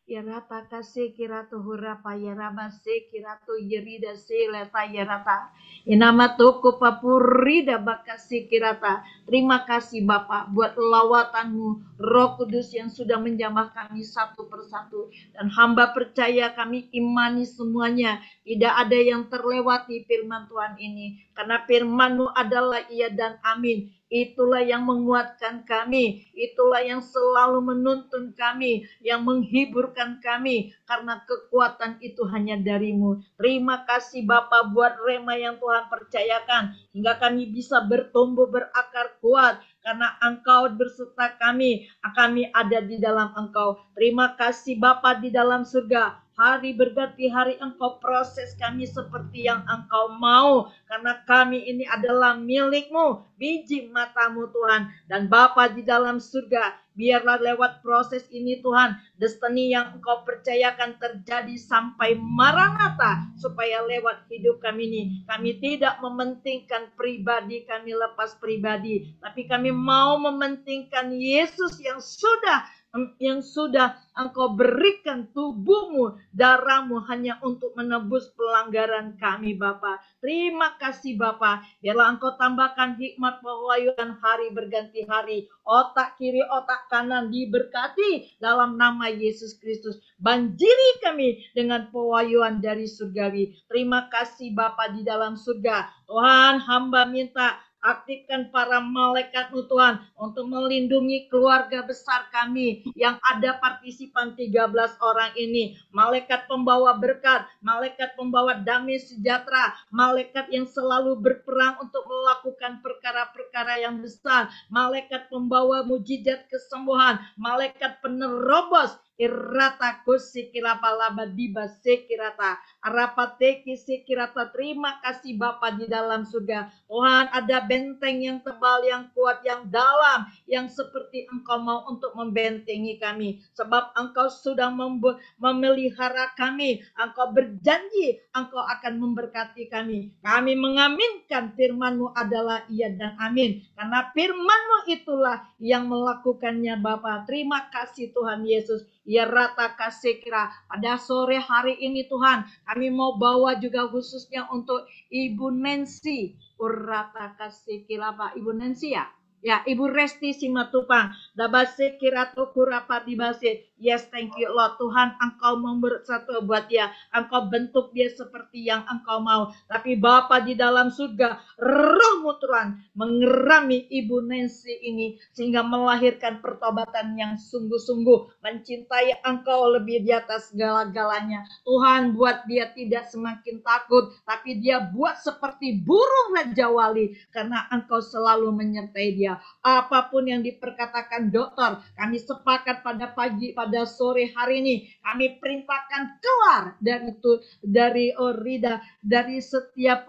Yarata kasih kiratu hurapa yarama se kiratu yerida se leta yarata. Inama toko papurida bakasi kirata. Terima kasih Bapak buat lawatanmu Roh Kudus yang sudah menjamah kami satu persatu. Dan hamba percaya kami imani semuanya. Tidak ada yang terlewati firman Tuhan ini. Karena firman-Mu adalah iya dan amin. Itulah yang menguatkan kami. Itulah yang selalu menuntun kami. Yang menghiburkan kami. Karena kekuatan itu hanya dari-Mu. Terima kasih Bapa buat rema yang Tuhan percayakan. Hingga kami bisa bertumbuh berakar kuat. Karena Engkau berserta kami. Kami ada di dalam Engkau. Terima kasih Bapa di dalam surga. Hari berganti hari Engkau proses kami seperti yang Engkau mau. Karena kami ini adalah milik-Mu, biji mata-Mu Tuhan. Dan Bapa di dalam surga, biarlah lewat proses ini Tuhan, destiny yang Engkau percayakan terjadi sampai Maranatha. Supaya lewat hidup kami ini, kami tidak mementingkan pribadi kami lepas pribadi. Tapi kami mau mementingkan Yesus yang sudah Engkau berikan tubuh-Mu, darah-Mu hanya untuk menebus pelanggaran kami Bapa. Terima kasih Bapa. Biarlah Engkau tambahkan hikmat pewahyuan hari berganti hari. Otak kiri, otak kanan diberkati dalam nama Yesus Kristus. Banjiri kami dengan pewahyuan dari surgawi. Terima kasih Bapa di dalam surga. Tuhan, hamba minta aktifkan para malaikat-Mu Tuhan untuk melindungi keluarga besar kami yang ada partisipan 13 orang ini. Malaikat pembawa berkat, malaikat pembawa damai sejahtera, malaikat yang selalu berperang untuk melakukan perkara-perkara yang besar, malaikat pembawa mujizat kesembuhan, malaikat penerobos. Irata kusikirapa labadiba sekirata arapateki sekirata. Terima kasih Bapa di dalam surga. Tuhan, ada benteng yang tebal, yang kuat, yang dalam, yang seperti Engkau mau untuk membentengi kami. Sebab Engkau sudah memelihara kami. Engkau berjanji Engkau akan memberkati kami. Kami mengaminkan firman-Mu adalah iya dan amin. Karena firman-Mu itulah yang melakukannya Bapa. Terima kasih Tuhan Yesus. Ya rata kasih kira pada sore hari ini Tuhan, kami mau bawa juga khususnya untuk Ibu Nancy. Urata kasih kira Pak Ibu Nancy ya. Ya, Ibu Resti Simatupang, dabase kirato kurapa dibase. Yes, thank you Lord. Tuhan, Engkau membuat satu buat dia. Engkau bentuk dia seperti yang Engkau mau. Tapi Bapa di dalam surga, Roh-Mu Tuhan mengerami Ibu Nancy ini sehingga melahirkan pertobatan yang sungguh-sungguh mencintai Engkau lebih di atas segala-galanya. Tuhan, buat dia tidak semakin takut, tapi dia buat seperti burung Raja Wali karena Engkau selalu menyertai dia. Apapun yang diperkatakan dokter, kami sepakat pada pagi, pada sore hari ini, kami perintahkan keluar dari Rida, dari setiap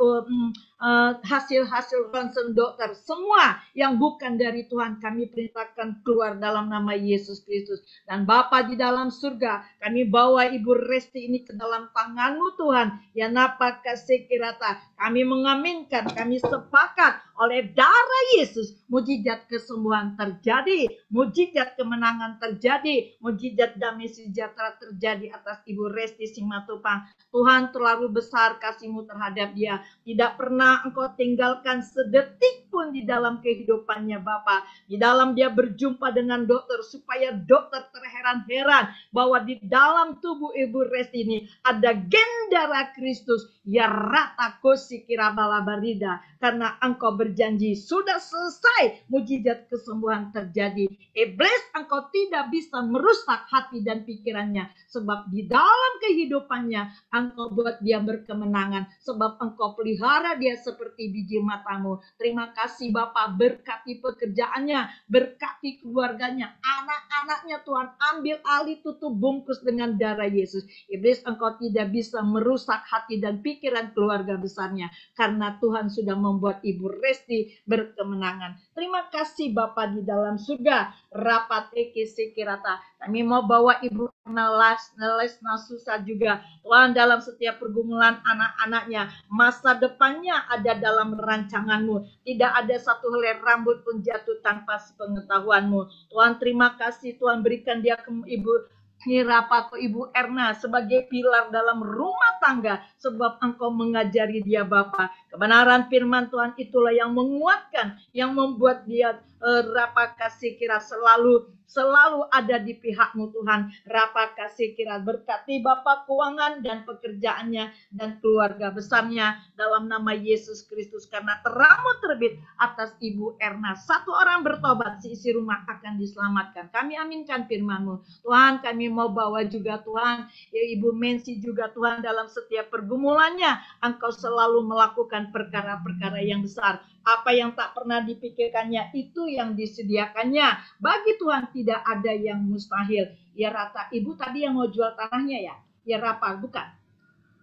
hasil-hasil ronsen dokter, semua yang bukan dari Tuhan kami perintahkan keluar dalam nama Yesus Kristus. Dan Bapa di dalam surga, kami bawa Ibu Resti ini ke dalam tangan-Mu Tuhan. Ya napa kasih kirata, kami mengaminkan, kami sepakat oleh darah Yesus, mujizat kesembuhan terjadi, mujizat kemenangan terjadi, mujizat damai sejahtera terjadi atas Ibu Resti Simatupang. Tuhan, terlalu besar kasih-Mu terhadap dia. Tidak pernah Engkau tinggalkan sedetik pun di dalam kehidupannya Bapa. Di dalam dia berjumpa dengan dokter supaya dokter terheran-heran bahwa di dalam tubuh Ibu Resti ini ada gen darah Kristus. Ya rata kosi kirabalabarida. Karena Engkau berjanji sudah selesai, mujizat kesembuhan terjadi. Iblis, Engkau tidak bisa merusak hati dan pikirannya. Sebab di dalam kehidupannya Engkau buat dia berkemenangan. Sebab Engkau pelihara dia seperti biji mata-Mu. Terima kasih Bapa, berkati pekerjaannya, berkati keluarganya, anak-anaknya Tuhan. Ambil alih, tutup bungkus dengan darah Yesus. Iblis, Engkau tidak bisa merusak hati dan pikiran keluarga besarnya. Karena Tuhan sudah membuat Ibu Resti berkemenangan. Terima kasih Bapa di dalam surga. Rapateke sekirata. Kami mau bawa Ibu Neles Nasusa juga. Tuhan, dalam setiap pergumulan anak-anaknya, masa depannya ada dalam rancangan-Mu. Tidak ada satu helai rambut pun jatuh tanpa sepengetahuan-Mu. Tuhan, terima kasih Tuhan, berikan dia ke Ibu Hirapa ke Ibu Erna sebagai pilar dalam rumah tangga, sebab Engkau mengajari dia Bapa. Kebenaran firman Tuhan itulah yang menguatkan, yang membuat dia Rapa kasih kira selalu ada di pihak-Mu Tuhan. Rapa kasih kira berkati Bapa keuangan dan pekerjaannya dan keluarga besarnya dalam nama Yesus Kristus, karena terang-Mu terbit atas Ibu Erna. Satu orang bertobat, seisi rumah akan diselamatkan. Kami aminkan firman-Mu Tuhan. Kami mau bawa juga Tuhan Ibu Mensi juga Tuhan, dalam setiap pergumulannya Engkau selalu melakukan perkara-perkara yang besar. Apa yang tak pernah dipikirkannya itu yang disediakannya. Bagi Tuhan tidak ada yang mustahil. Ya Rata, Ibu tadi yang mau jual tanahnya ya? Ya Rapa, bukan?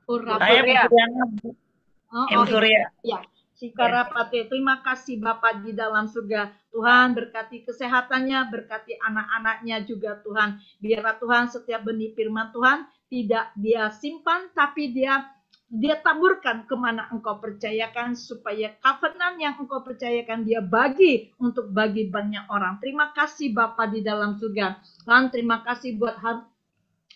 Oh, Rapa. Saya Bu Suryana. Ibu Surya. Ya. Sikarapate, terima kasih Bapak di dalam surga. Tuhan berkati kesehatannya, berkati anak-anaknya juga Tuhan. Biarlah Tuhan setiap benih firman Tuhan tidak dia simpan, tapi dia taburkan kemana Engkau percayakan, supaya covenant yang Engkau percayakan dia bagi untuk bagi banyak orang. Terima kasih Bapa di dalam surga. Tuhan, terima kasih buat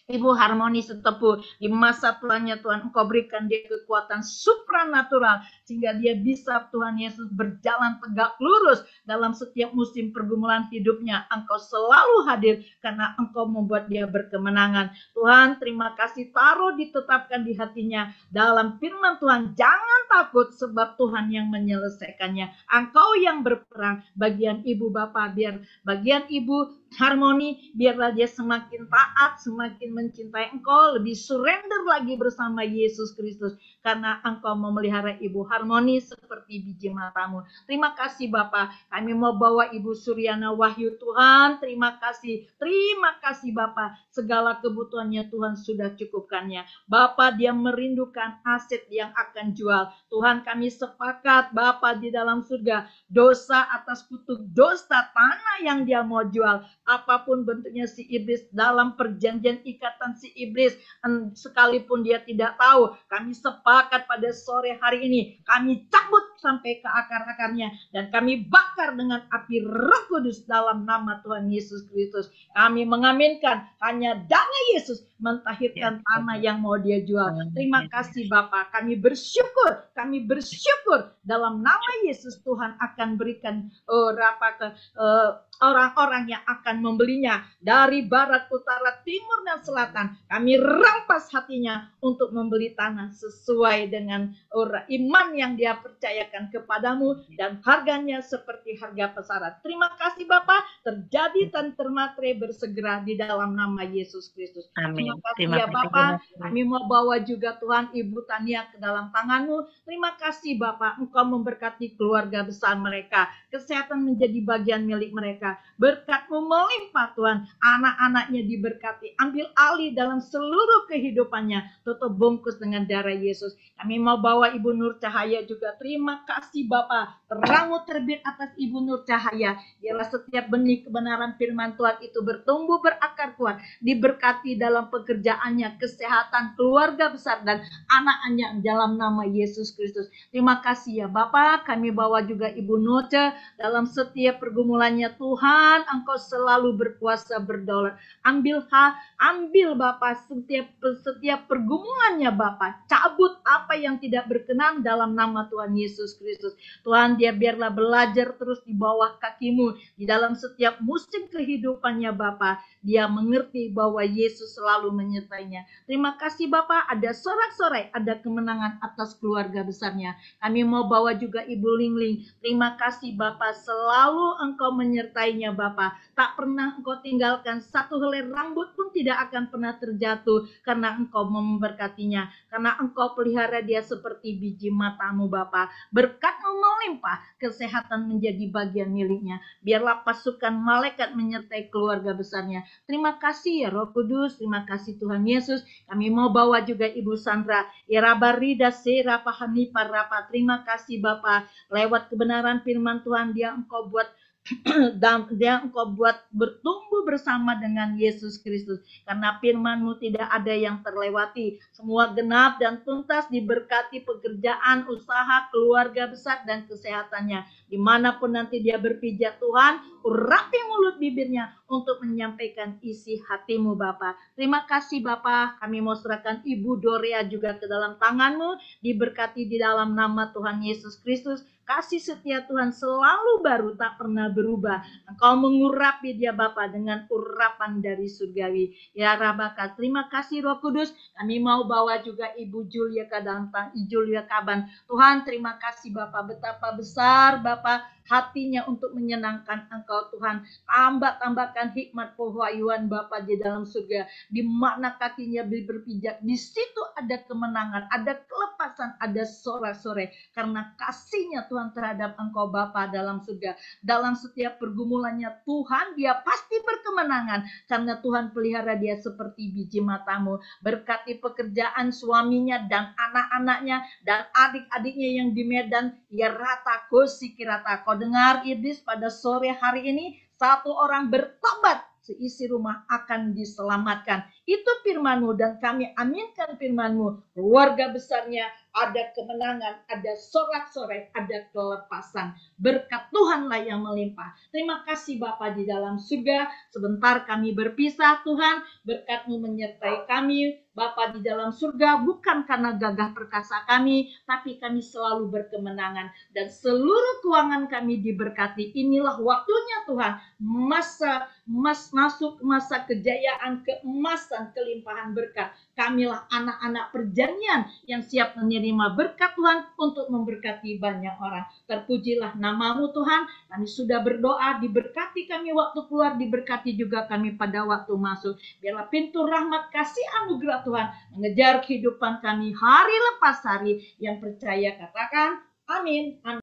Ibu Harmoni Setepu. Di masa tuanya Tuhan, Engkau berikan dia kekuatan supranatural sehingga dia bisa Tuhan Yesus berjalan tegak lurus dalam setiap musim pergumulan hidupnya. Engkau selalu hadir karena Engkau membuat dia berkemenangan. Tuhan, terima kasih, taruh ditetapkan di hatinya dalam firman Tuhan. Jangan takut sebab Tuhan yang menyelesaikannya. Engkau yang berperang. Bagian Ibu Bapa, biar bagian Ibu Harmoni, biarlah dia semakin taat, semakin mencintai Engkau, lebih surrender lagi bersama Yesus Kristus, karena Engkau memelihara Ibu Harmoni seperti biji matamu. Terima kasih Bapa. Kami mau bawa Ibu Suryana Wahyu Tuhan. Terima kasih Bapa. Segala kebutuhannya Tuhan sudah cukupkannya. Bapa, dia merindukan aset yang akan jual. Tuhan, kami sepakat Bapa di dalam surga, dosa atas kutuk dosa tanah yang dia mau jual, apapun bentuknya si iblis dalam perjanjian ikatan si iblis, sekalipun dia tidak tahu, kami sepakat pada sore hari ini, kami cabut sampai ke akar-akarnya dan kami bakar dengan api Roh Kudus dalam nama Tuhan Yesus Kristus. Kami mengaminkan hanya darah Yesus mentahirkan tanah yang mau dia jual. Terima kasih Bapa. Kami bersyukur dalam nama Yesus. Tuhan akan berikan orang-orang yang akan membelinya dari barat, utara, timur, dan selatan. Kami rampas hatinya untuk membeli tanah sesuai dengan iman yang dia percayakan kepadamu dan harganya seperti harga pasaran. Terima kasih Bapa, terjadi dan termatre bersegera di dalam nama Yesus Kristus. Amin. Terima kasih ya Bapa. Kami mau bawa juga Tuhan Ibu Tania ke dalam tangan-Mu. Terima kasih Bapa, Engkau memberkati keluarga besar mereka, kesehatan menjadi bagian milik mereka. Berkat-Mu melimpah Tuhan, anak-anaknya diberkati, ambil alih dalam seluruh kehidupannya, tutup bungkus dengan darah Yesus. Kami mau bawa Ibu Nur Cahaya juga. Terima kasih Bapa, terang-Mu terbit atas Ibu Nur Cahaya. Biarlah setiap benih kebenaran firman Tuhan itu bertumbuh berakar kuat, diberkati dalam pekerjaannya, kesehatan, keluarga besar dan anak-anaknya dalam nama Yesus Kristus. Terima kasih ya Bapa. Kami bawa juga Ibu Noce dalam setiap pergumulannya. Tuhan, Engkau selalu berkuasa berdaulat. Ambil Bapa setiap pergumulannya Bapa. Cabut apa yang tidak berkenan dalam nama Tuhan Yesus Kristus. Tuhan, dia biarlah belajar terus di bawah kaki-Mu di dalam setiap musim kehidupannya Bapa. Dia mengerti bahwa Yesus selalu menyertainya. Terima kasih Bapa, ada sorak-sorai, ada kemenangan atas keluarga besarnya. Kami mau bawa juga Ibu Lingling. Terima kasih Bapa, selalu Engkau menyertainya Bapa. Tak pernah Engkau tinggalkan, satu helai rambut pun tidak akan pernah terjatuh karena Engkau memberkatinya. Karena Engkau pelihara pelihara dia seperti biji matamu Bapa. Berkat-Mu melimpah, kesehatan menjadi bagian miliknya. Biarlah pasukan malaikat menyertai keluarga besarnya. Terima kasih ya Roh Kudus, terima kasih Tuhan Yesus. Kami mau bawa juga Ibu Sandra, Irabarida Sera Pahani Parapa. Terima kasih Bapa, lewat kebenaran firman Tuhan dia Engkau buat dan dia Engkau buat bertumbuh bersama dengan Yesus Kristus. Karena firman-Mu tidak ada yang terlewati. Semua genap dan tuntas, diberkati pekerjaan, usaha, keluarga besar, dan kesehatannya. Dimanapun nanti dia berpijak Tuhan, urapi mulut bibirnya untuk menyampaikan isi hati-Mu Bapa. Terima kasih Bapa, kami mau serahkan Ibu Dorea juga ke dalam tangan-Mu. Diberkati di dalam nama Tuhan Yesus Kristus. Kasih setia Tuhan selalu baru, tak pernah berubah. Engkau mengurapi dia Bapa dengan urapan dari surgawi. Ya Rabaka, terima kasih Roh Kudus. Kami mau bawa juga Ibu Julia Kadantang, Julia Kaban. Tuhan terima kasih Bapa, betapa besar Bapa hatinya untuk menyenangkan Engkau Tuhan. Tambahkan hikmat pewahyuan Bapa di dalam surga. Di mana kakinya berpijak, di situ ada kemenangan, ada kelepasan, ada sorak-sorai. Karena kasihnya Tuhan terhadap Engkau Bapa dalam surga. Dalam setiap pergumulannya Tuhan, dia pasti berkemenangan. Karena Tuhan pelihara dia seperti biji matamu. Berkati pekerjaan suaminya dan anak-anaknya dan adik-adiknya yang di Medan. Ya rata kosi kirata. Kau dengar Idris pada sore hari ini, satu orang bertobat, seisi rumah akan diselamatkan. Itu firman-Mu dan kami aminkan firman-Mu. Keluarga besarnya ada kemenangan, ada sorak-sorai, ada kelepasan. Berkat Tuhanlah yang melimpah. Terima kasih Bapa di dalam surga. Sebentar kami berpisah Tuhan. Berkat-Mu menyertai kami. Bapa di dalam surga, bukan karena gagah perkasa kami, tapi kami selalu berkemenangan. Dan seluruh keuangan kami diberkati. Inilah waktunya Tuhan. Masuk masa kejayaan, keemasan, kelimpahan berkat. Kamilah anak-anak perjanjian yang siap menerima berkat Tuhan untuk memberkati banyak orang. Terpujilah nama-Mu Tuhan. Kami sudah berdoa, diberkati kami waktu keluar, diberkati juga kami pada waktu masuk. Biarlah pintu rahmat kasih anugerah Tuhan mengejar kehidupan kami hari lepas hari. Yang percaya katakan amin. Amin.